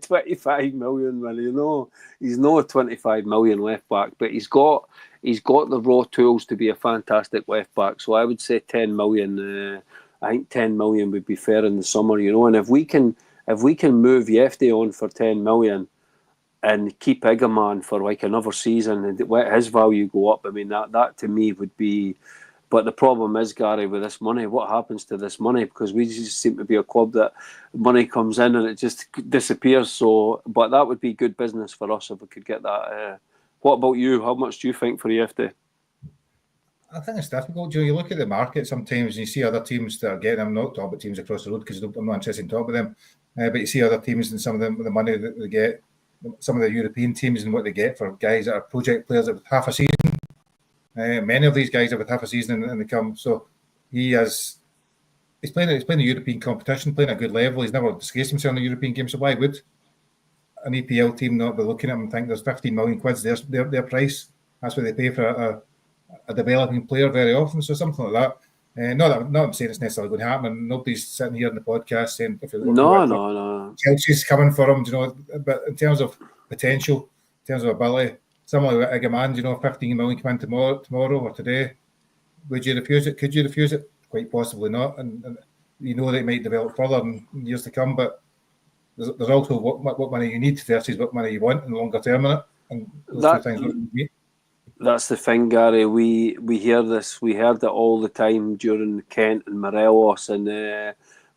25 million, man, you know. He's not a 25 million left back, but he's got the raw tools to be a fantastic left back. So I would say 10 million. I think 10 million would be fair in the summer, you know. And if we can move Yefte on for 10 million, and keep Egerman for like another season and let his value go up, I mean, that to me would be... But the problem is, Gary, with this money, what happens to this money? Because we just seem to be a club that money comes in and it just disappears. So, but that would be good business for us if we could get that. What about you? How much do you think for EFD? I think it's difficult, Joe. You look at the market sometimes and you see other teams that are getting... I'm not talking about teams across the road because I'm not interested in talking about them. But you see other teams and some of them, the money that they get, some of the European teams and what they get for guys that are project players that with half a season. Many of these guys have with half a season and they come. So he's playing the European competition, playing at a good level. He's never disgraced himself in the European game. So why would an EPL team not be looking at him and think there's 15 million quid's their price? That's what they pay for a developing player very often. So something like Not I'm saying it's necessarily going to happen, and nobody's sitting here in the podcast saying if No. Chelsea's coming for him, but in terms of potential, in terms of ability, similarly with Igaman, 15 million come in tomorrow or today. Would you refuse it? Could you refuse it? Quite possibly not, and that it might develop further in years to come, but there's also what money you need versus what money you want in the longer term in it, and those two things don't meet. That's the thing, Gary. We hear this. We heard it all the time during Kent and Morelos,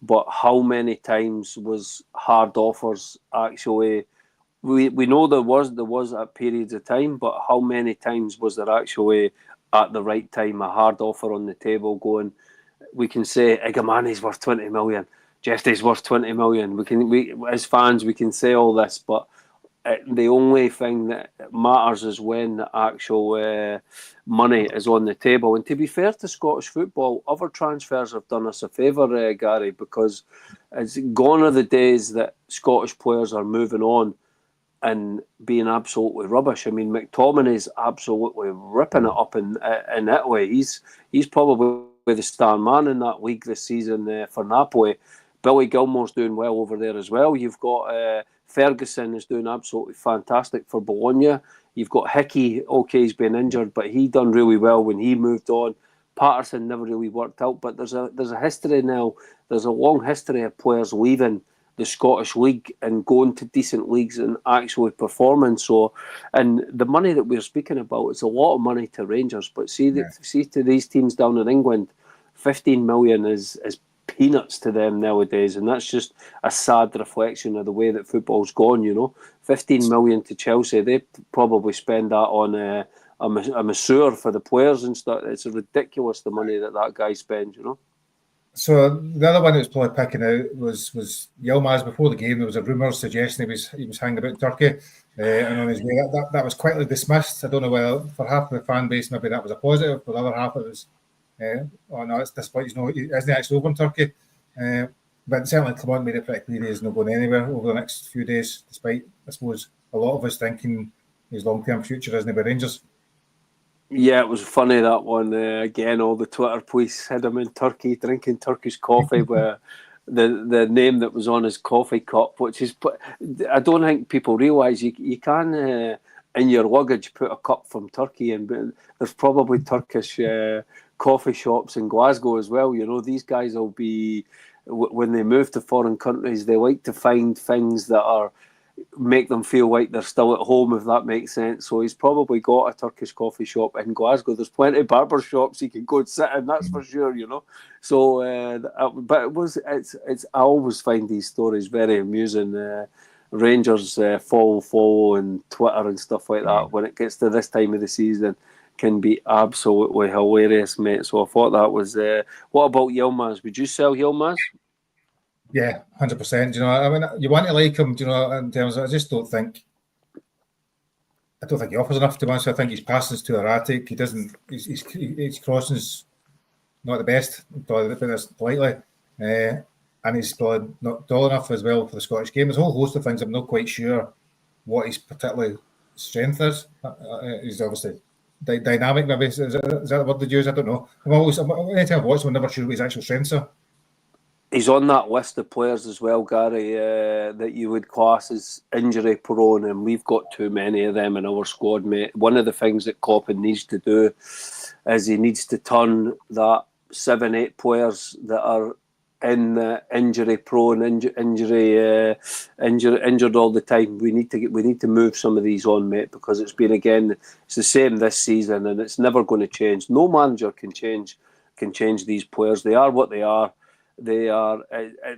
but how many times was hard offers actually? We know there was at periods of time, but how many times was there actually at the right time a hard offer on the table going? We can say Igamani's worth 20 million, Jeffrey's worth 20 million. We as fans we can say all this, but the only thing that matters is when the actual money is on the table. And to be fair to Scottish football, other transfers have done us a favour, Gary, because it's gone are the days that Scottish players are moving on and being absolutely rubbish. I mean, McTominay's absolutely ripping it up in Italy. He's probably the star man in that league this season for Napoli. Billy Gilmore's doing well over there as well. You've got Ferguson is doing absolutely fantastic for Bologna. You've got Hickey, he's been injured, but he done really well when he moved on. Patterson never really worked out, but there's a history now. There's a long history of players leaving the Scottish League and going to decent leagues and actually performing. So, and the money that we're speaking about, it's a lot of money to Rangers, but see to these teams down in England, 15 million is peanuts to them nowadays, and that's just a sad reflection of the way that football's gone. 15 million to Chelsea, they probably spend that on a masseur for the players and stuff. It's ridiculous the money that guy spends. So the other one that was probably picking out was Yilmaz. Before the game, there was a rumour suggesting he was hanging about Turkey, and on his way that was quickly dismissed. I don't know whether for half of the fan base maybe that was a positive, for the other half it was. Oh no, it's disappointing. He isn't actually over in Turkey, but certainly Clement made it pretty clear he's not going anywhere over the next few days, despite I suppose a lot of us thinking his long-term future isn't with Rangers. Yeah, it was funny that one. Again, all the Twitter police had him in Turkey drinking Turkish coffee with the name that was on his coffee cup, which is, I don't think people realise you can in your luggage put a cup from Turkey, and there's probably Turkish coffee shops in Glasgow as well. These guys will be, when they move to foreign countries, they like to find things that make them feel like they're still at home, if that makes sense. So he's probably got a Turkish coffee shop in Glasgow. There's plenty of barber shops he can go and sit in, that's for sure, So, but it's I always find these stories very amusing. Rangers follow and Twitter and stuff like that when it gets to this time of the season can be absolutely hilarious, mate. So I thought that was. What about Yilmaz? Would you sell Yilmaz? Yeah, 100%. You want to like him. In terms of, I don't think he offers enough. To be honest, I think his passing's too erratic. He doesn't. His crossing's not the best. To put this politely, and he's probably not tall enough as well for the Scottish game. There's a whole host of things I'm not quite sure what his particular strength is. He's obviously dynamic. Maybe is that the word they use? I don't know. Anytime I've watched him, I'm never sure what his actual strengths are. He's on that list of players as well, Gary, that you would class as injury prone, and we've got too many of them in our squad, mate. One of the things that Koppen needs to do is he needs to turn that 7-8 players that are in injury prone, injured all the time. We need to move some of these on, mate, because it's the same this season, and it's never going to change. No manager can change these players. They are what they are. They are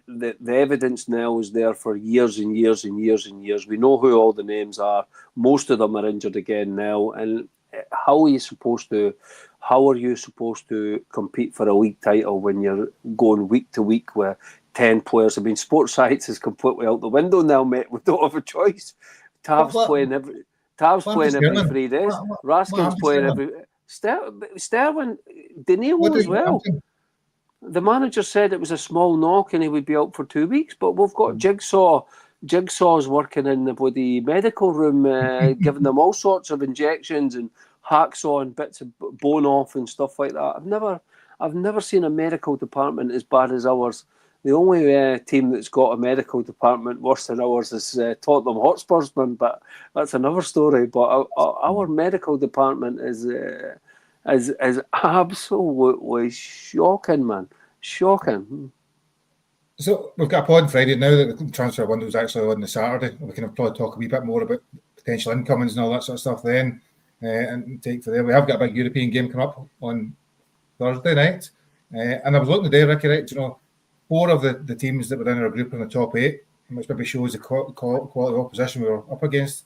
the evidence now is there for years and years and years and years. We know who all the names are. Most of them are injured again now. And how are you supposed to compete for a league title when you're going week to week with 10 players? I mean, sports science is completely out the window now, mate. We don't have a choice. Tav's playing every 3 days. Raskin's playing every. Sterling, Danilo as well. The manager said it was a small knock and he would be out for 2 weeks, but we've got Jigsaw. Jigsaw's working in the bloody medical room, giving them all sorts of injections and hacksaw and bits of bone off and stuff like that. I've never seen a medical department as bad as ours. The only team that's got a medical department worse than ours is Tottenham Hotspurs, man, but that's another story. But our medical department is absolutely shocking, man. Shocking. So we've got a pod on Friday now that the transfer window is actually on the Saturday. We can probably talk a wee bit more about potential incomings and all that sort of stuff then, and take for there. We have got a big European game coming up on Thursday night, and I was looking today, Ricky, right, 4 of the teams that were in our group in the top 8, which maybe shows the quality of opposition we were up against.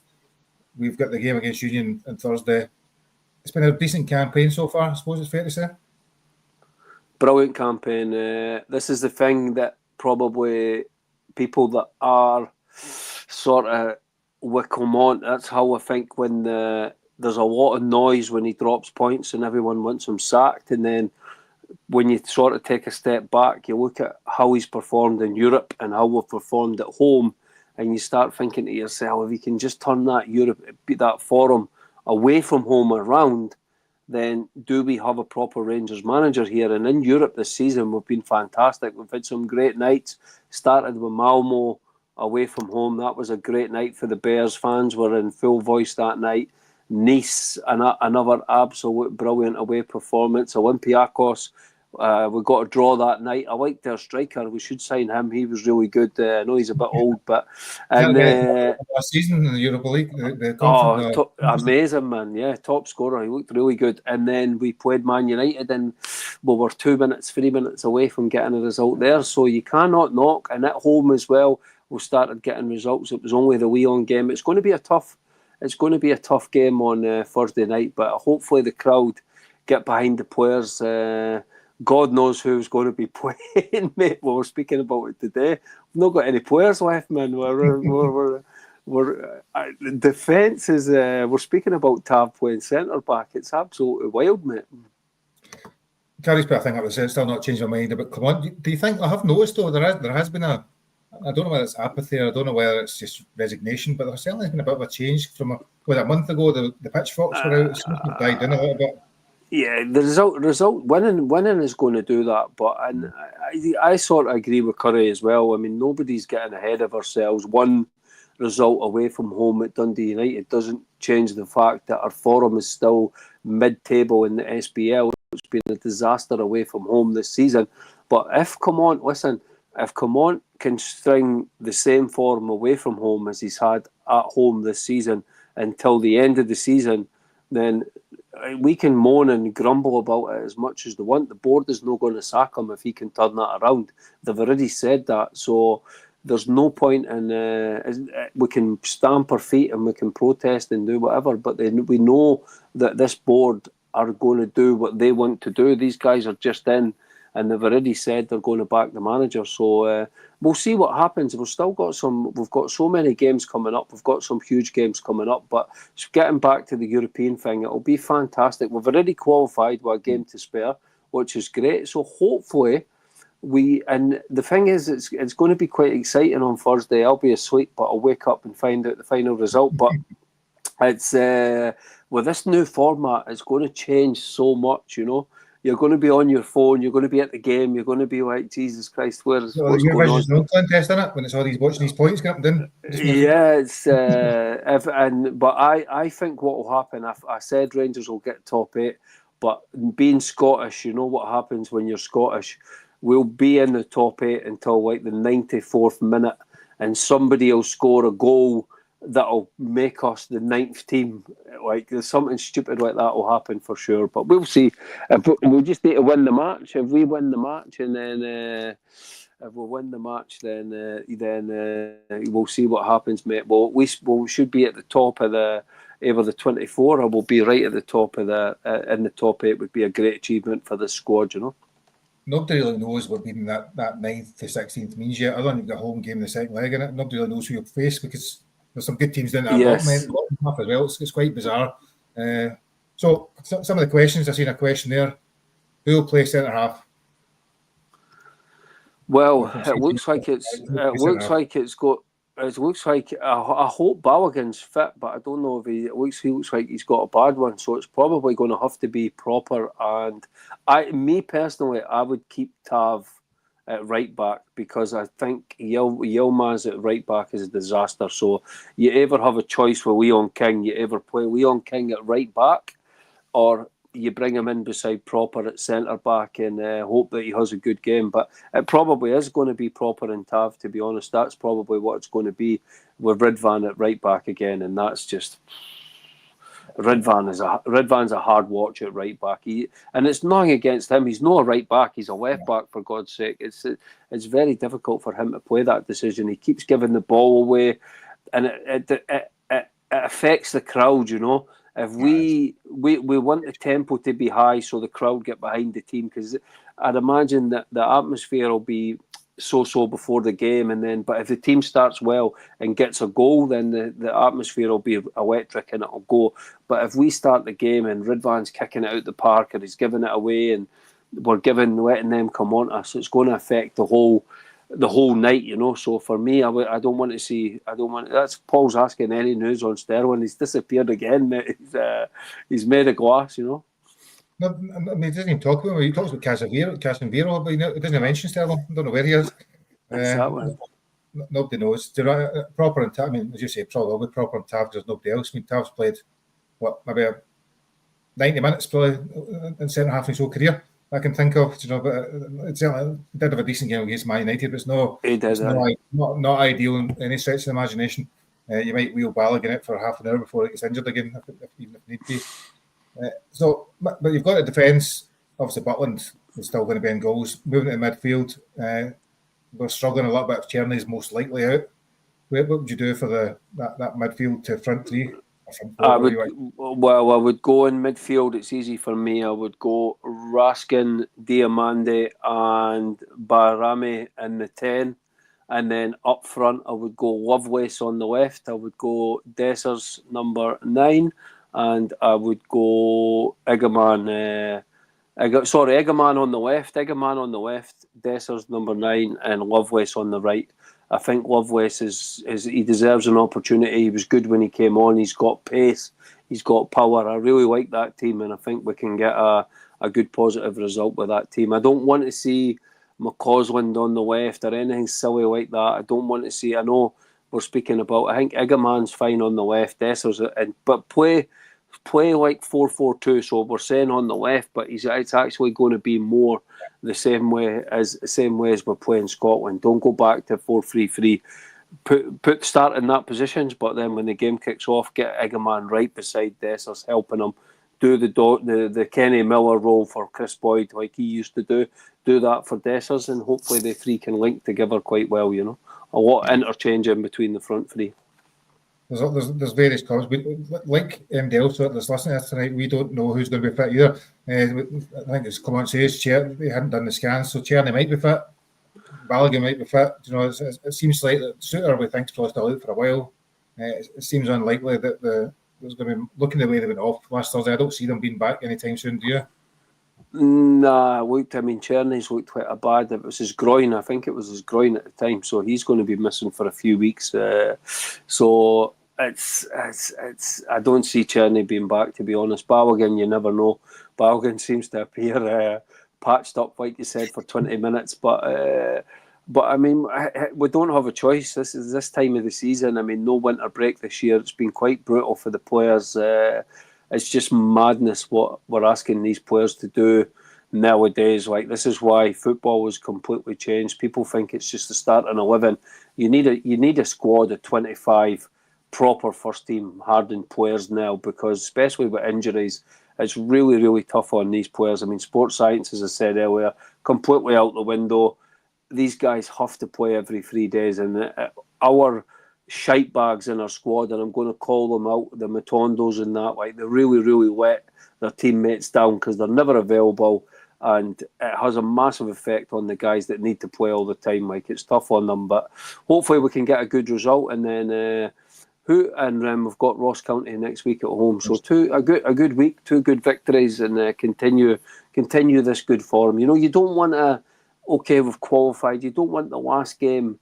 We've got the game against Union on Thursday. It's been a decent campaign so far, I suppose it's fair to say. Brilliant campaign. This is the thing that probably people that are sort of with Clement, that's how I think when there's a lot of noise when he drops points and everyone wants him sacked, and then when you sort of take a step back, you look at how he's performed in Europe and how we've performed at home, and you start thinking to yourself, if you can just turn that forum away from home around, then do we have a proper Rangers manager here? And in Europe this season, we've been fantastic. We've had some great nights. Started with Malmo away from home. That was a great night for the Bears. Fans were in full voice that night. Nice, another absolute brilliant away performance. Olympiacos, we got a draw that night. I liked their striker. We should sign him. He was really good. I know he's a bit old, but last season in the Europa League, amazing, man. Yeah, top scorer. He looked really good. And then we played Man United, and we were 3 minutes away from getting a result there. So you cannot knock. And at home as well, we started getting results. It was only the Lyon game. It's going to be a tough game on Thursday night, but hopefully the crowd get behind the players. God knows who's going to be playing, mate. Well, we're speaking about it today. We've not got any players left, man. We're defence is. We're speaking about Tav playing centre back. It's absolutely wild, mate. Gary's put a thing up that says still not changed my mind about Clement. Do you think, I have noticed though, there has been I don't know whether it's apathy, I don't know whether it's just resignation, but there's certainly been a bit of a change from a month ago. The pitchforks were out. It seems to have died in a little bit. Yeah, the result winning is going to do that, but I sort of agree with Curry as well. I mean, nobody's getting ahead of ourselves. One result away from home at Dundee United doesn't change the fact that our forum is still mid-table in the SPL. It's been a disaster away from home this season. But if Clement can string the same form away from home as he's had at home this season until the end of the season, then we can moan and grumble about it as much as they want. The board is not going to sack him if he can turn that around. They've already said that. So there's no point in... we can stamp our feet and we can protest and do whatever, but then we know that this board are going to do what they want to do. These guys are just in, and they've already said they're going to back the manager. So we'll see what happens. We've got so many games coming up. We've got some huge games coming up. But getting back to the European thing, it'll be fantastic. We've already qualified with a game to spare, which is great. So hopefully and the thing is, it's going to be quite exciting on Thursday. I'll be asleep, but I'll wake up and find out the final result. But it's with this new format, it's going to change so much, You're going to be on your phone. You're going to be at the game. You're going to be like, Jesus Christ, what's going on? No contest in it when it's all these watching these points getting done. Yeah, it's but I think what will happen. I said Rangers will get top 8, but being Scottish, you know what happens when you're Scottish. We'll be in the top 8 until like the 94th minute, and somebody will score a goal that'll make us the 9th team. Like there's something stupid like that will happen for sure, but we'll see. We'll just need to win the match. If we win the match, and then if we win the match, then we'll see what happens, mate. Well, we should be at the top of either the 24, or we'll be right at the top of in the top 8. Would be a great achievement for the squad, Nobody really knows what being that 9th to 16th means yet. Other than the home game, the second leg in it, nobody really knows who you'll face, because there's some good teams down there. Yes. As well. It's quite bizarre. So some of the questions, I've seen a question there. Who will play centre half? Well, it looks like it's It looks like I hope Balogun's fit, but I don't know if he looks like he's got a bad one. So it's probably going to have to be proper. And me personally, I would keep Tav at right back because I think Yilmaz at right back is a disaster. So you ever have a choice with Leon King, you ever play Leon King at right back, or you bring him in beside Proper at centre back and hope that he has a good game. But it probably is going to be Proper and Tav, to be honest. That's probably what it's going to be with Ridvan at right back again, and that's just Ridvan's a hard watch at right back. And it's nothing against him. He's not a right back. He's a left back, for God's sake. It's very difficult for him to play that decision. He keeps giving the ball away, and it affects the crowd. You know, if we want the tempo to be high, so the crowd get behind the team, because I'd imagine that the atmosphere will be so before the game, but if the team starts well and gets a goal, then the atmosphere will be electric and it'll go. But if we start the game and Ridvan's kicking it out the park or he's giving it away and we're letting them come on us, it's going to affect the whole night, you know. So for me, I don't want to see. That's Paul's asking any news on Sterling. He's disappeared again, mate. He's made of glass, you know. No, I mean, he doesn't even talk about him. He talks about Casemiro, but he doesn't mention Sterling. I don't know where he is. Exactly. Nobody knows. Proper and Tav, I mean, as you say, probably Proper and Tav, there's nobody else. I mean, Tav's played, maybe 90 minutes probably in centre half of his whole career I can think of. You know, but it's he did have a decent game against Man United, but it's not ideal in any stretch of the imagination. You might wheel Balogun out for half an hour before he gets injured again, even if need be. But you've got a defence. Obviously, Butland is still going to be in goals. Moving to midfield, we're struggling a little bit. If Tierney's most likely out, what would you do for that midfield to front three? I would go in midfield. It's easy for me. I would go Raskin, Diamande, and Barami in the 10. And then up front, I would go Lovelace on the left. I would go Dessers number 9. And I would go Eggman. Eggman on the left. Eggman on the left. Dessers number 9, and Lovelace on the right. I think Lovelace he deserves an opportunity. He was good when he came on. He's got pace. He's got power. I really like that team, and I think we can get a good positive result with that team. I don't want to see McCausland on the left or anything silly like that. I don't want to see. I know we're speaking about. I think Eggman's fine on the left. Dessers, but play like 4-4-2. So we're saying on the left, but it's actually going to be more the same way as we're playing Scotland. Don't go back to 4-3-3. Start in that positions, but then when the game kicks off, get Eggman right beside Dessers, helping him do the Kenny Miller role for Chris Boyd like he used to do. Do that for Dessers, and hopefully the three can link together quite well. You know, a lot of interchange in between the front three. There's various comments. Like MDL, so that's listening to us tonight, we don't know who's going to be fit either. I think it's come on to say they hadn't done the scans, so Tierney might be fit, Balogun might be fit. You know, it seems like that Suter we think is probably still out for a while. It seems unlikely that there's going to be looking the way they went off last Thursday. I don't see them being back anytime soon. Do you? Nah, Tierney's looked quite bad. It was his groin. I think it was his groin at the time, so he's going to be missing for a few weeks. So it's I don't see Tierney being back, to be honest. Balogun, you never know. Balogun seems to appear patched up, like you said, for 20 minutes. But I mean, we don't have a choice. This is this time of the season. I mean, no winter break this year. It's been quite brutal for the players. It's just madness what we're asking these players to do nowadays. Like, this is why football has completely changed. People think it's just the starting 11. You need a squad of 25 proper first team hardened players now, because especially with injuries, it's really, really tough on these players. I mean, sports science, as I said earlier, completely out the window. These guys have to play every 3 days, and our shite bags in our squad, and I'm going to call them out, the Matondos and that, like, they really, really let their teammates down because they're never available, and it has a massive effect on the guys that need to play all the time. Like, it's tough on them, but hopefully we can get a good result, and then we've got Ross County next week at home, so a good week, 2 good victories, and continue this good form. You know, you don't want we've qualified. You don't want the last game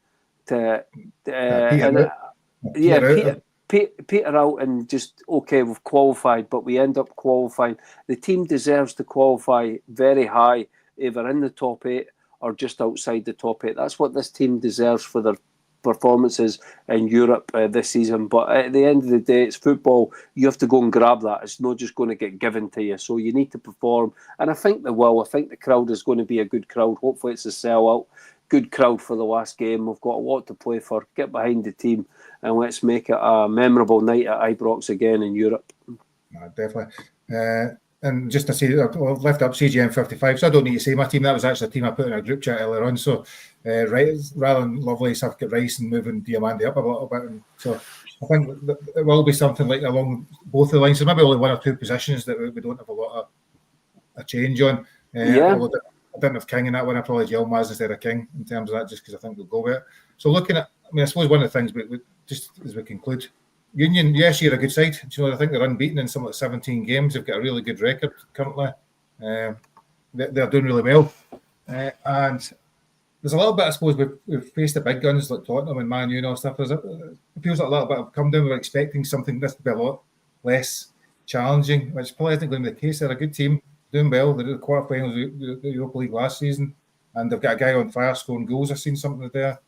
Peter out and just, okay, we've qualified, but we end up qualifying. The team deserves to qualify very high, either in the top 8 or just outside the top 8. That's what this team deserves for their performances in Europe this season. But at the end of the day, it's football. You have to go and grab that. It's not just going to get given to you. So you need to perform. And I think they will. I think the crowd is going to be a good crowd. Hopefully it's a sellout. Good crowd for the last game. We've got a lot to play for. Get behind the team and let's make it a memorable night at Ibrox again in Europe. Definitely. And just to say, I've left up CGM 55, so I don't need to say my team. That was actually a team I put in a group chat earlier on. So rather than Lovelace, I've got Rice and moving Diamandi up a little bit. And so I think it will be something like along both the lines. There's maybe only one or two positions that we don't have a lot of a change on. I didn't have King in that one. I probably Yilmaz instead of King in terms of that, just because I think we'll go with it. So looking at, I suppose one of the things, but just as we conclude, Union, yes, you're a good side. I think they're unbeaten in some like 17 games. They've got a really good record currently. They're doing really well. And there's a little bit, I suppose, we've faced the big guns like Tottenham and Man U and all stuff. It feels like a little bit of come down. We're expecting something this to be a lot less challenging, which probably isn't going to be the case. They're a good team, doing well. They did the quarterfinals of the Europa League last season, and they've got a guy on fire scoring goals. I've seen something there.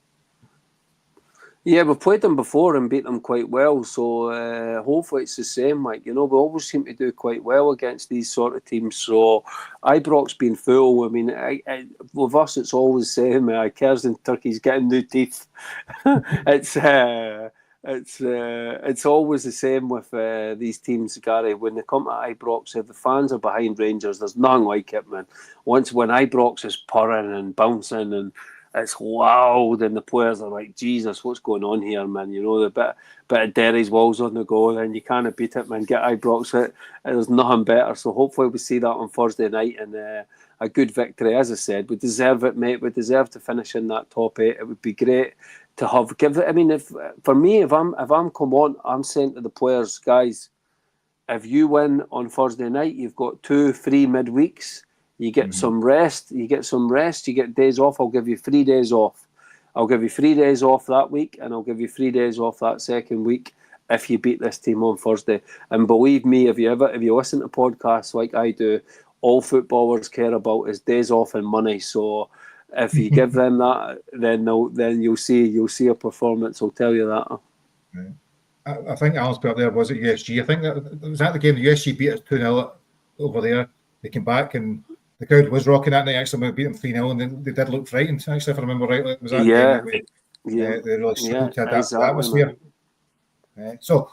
Yeah, we've played them before and beat them quite well, so hopefully it's the same. We always seem to do quite well against these sort of teams. So Ibrox being full, I mean, with us it's always the same. Kers and Turkey's getting new teeth. It's always the same with these teams, Gary. When they come to Ibrox, if the fans are behind Rangers, there's nothing like it, man. When Ibrox is purring and bouncing and it's loud and the players are like, Jesus, what's going on here, man? The bit of Derry's Walls on the go, then you can't beat it, man. Get Ibrox it. There's nothing better. So hopefully we see that on Thursday night and a good victory. As I said, we deserve it, mate. We deserve to finish in that top 8. It would be great to have if I'm come on, I'm saying to the players, guys, if you win on Thursday night, you've got 2 free midweeks. You get some rest. You get days off. I'll give you 3 days off. I'll give you 3 days off that week, and I'll give you 3 days off that second week if you beat this team on Thursday. And believe me, if you listen to podcasts like I do, all footballers care about is days off and money. So if you give them that, then you'll see a performance. I'll tell you that. I think Alan's put up there was at USG. I think that was at the game. The USG beat us 2-0 over there. They came back and the crowd was rocking that night. Actually, we beat them 3-0, and then they did look frightened. Actually, if I remember rightly, it was that game that they really struggled to have that atmosphere. So,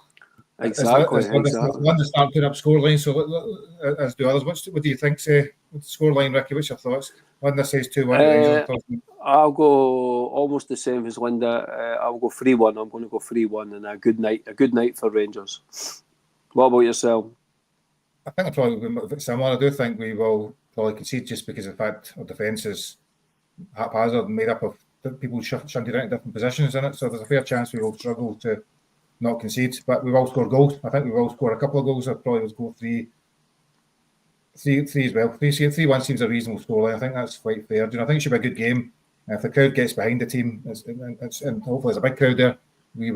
exactly. London start putting up scoreline. So, as do others. What do you think? Say, with the scoreline, Ricky. What's your thoughts? Linda says 2-1. I'll go almost the same as Linda. I'll go 3-1. I'm going to go 3-1, and a good night for Rangers. What about yourself? I think I'll probably be a bit similar. I do think we will probably concede just because of the fact our defence is haphazard and made up of people shunted out in different positions in it. So there's a fair chance we will struggle to not concede. But we will score goals. I think we will score a couple of goals. I probably will go 3 as well. 3-1 seems a reasonable scoreline. I think that's quite fair. I think it should be a good game. If the crowd gets behind the team, and hopefully there's a big crowd there, we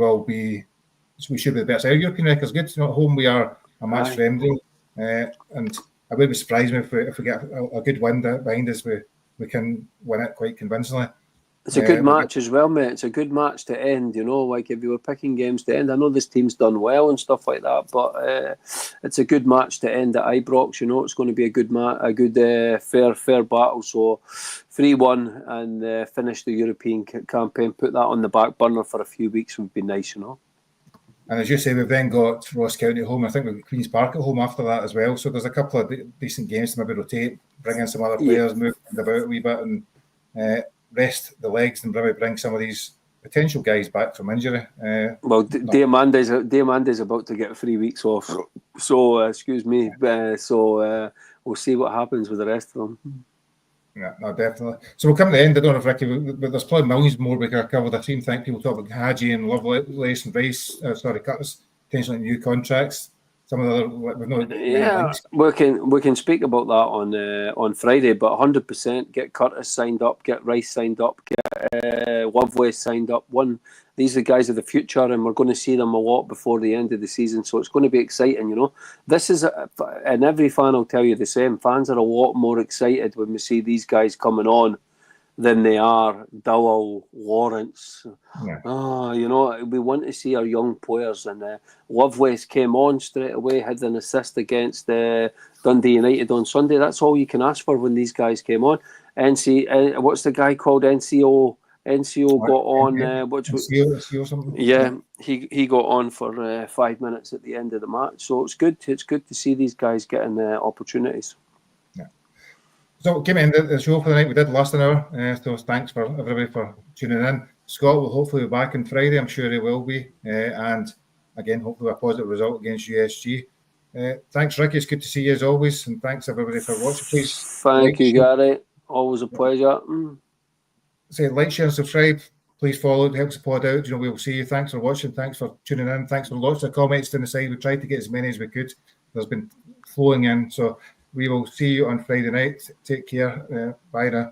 should be the best. Our European record's good. At home we are a match friendly. And I would be surprised if we get a good win behind us. We can win it quite convincingly. It's a good match as well, mate. It's a good match to end. Like if you were picking games to end, I know this team's done well and stuff like that, but it's a good match to end at Ibrox. It's going to be a good fair battle. So 3-1 and finish the European campaign. Put that on the back burner for a few weeks would be nice, And as you say, we've then got Ross County at home. I think we've got Queen's Park at home after that as well. So there's a couple of decent games to maybe rotate, bring in some other players, move about a wee bit and rest the legs and maybe bring some of these potential guys back from injury. Diamandi's about to get 3 weeks off. So, excuse me. So we'll see what happens with the rest of them. Yeah, no, definitely. So we'll come to the end. I don't know if Ricky, but there's probably millions more we could cover. I seem to think people talk about Hadji and Lovelace and Rice, Cutlass, potentially new contracts. some of the other, we've not many Yeah, links. we can speak about that on Friday, but 100% get Curtis signed up, get Rice signed up, get Loveway signed up. These are the guys of the future, and we're going to see them a lot before the end of the season, so it's going to be exciting, you know. This is, and every fan will tell you the same, fans are a lot more excited when we see these guys coming on than they are Dowell, Lawrence. Yeah. Oh, you know, we want to see our young players. And Lovelace came on straight away, had an assist against Dundee United on Sunday. That's all you can ask for when these guys came on. What's the guy called? NCO got on. Which NCO something. Yeah, he got on for 5 minutes at the end of the match. So it's good. It's good to see these guys getting opportunities. So, came in the show for the night. We did last an hour. So, thanks for everybody for tuning in. Scott will hopefully be back on Friday. I'm sure he will be. And again, hopefully a positive result against USG. Thanks, Ricky. It's good to see you as always. And thanks everybody for watching. Please. Thank you, Gary. Always a pleasure. Like, share, and subscribe. Please follow. It helps the pod out. You know, we'll see you. Thanks for watching. Thanks for tuning in. Thanks for lots of comments to the side. We tried to get as many as we could. There's been flowing in. So, we will see you on Friday night. Take care. Bye now.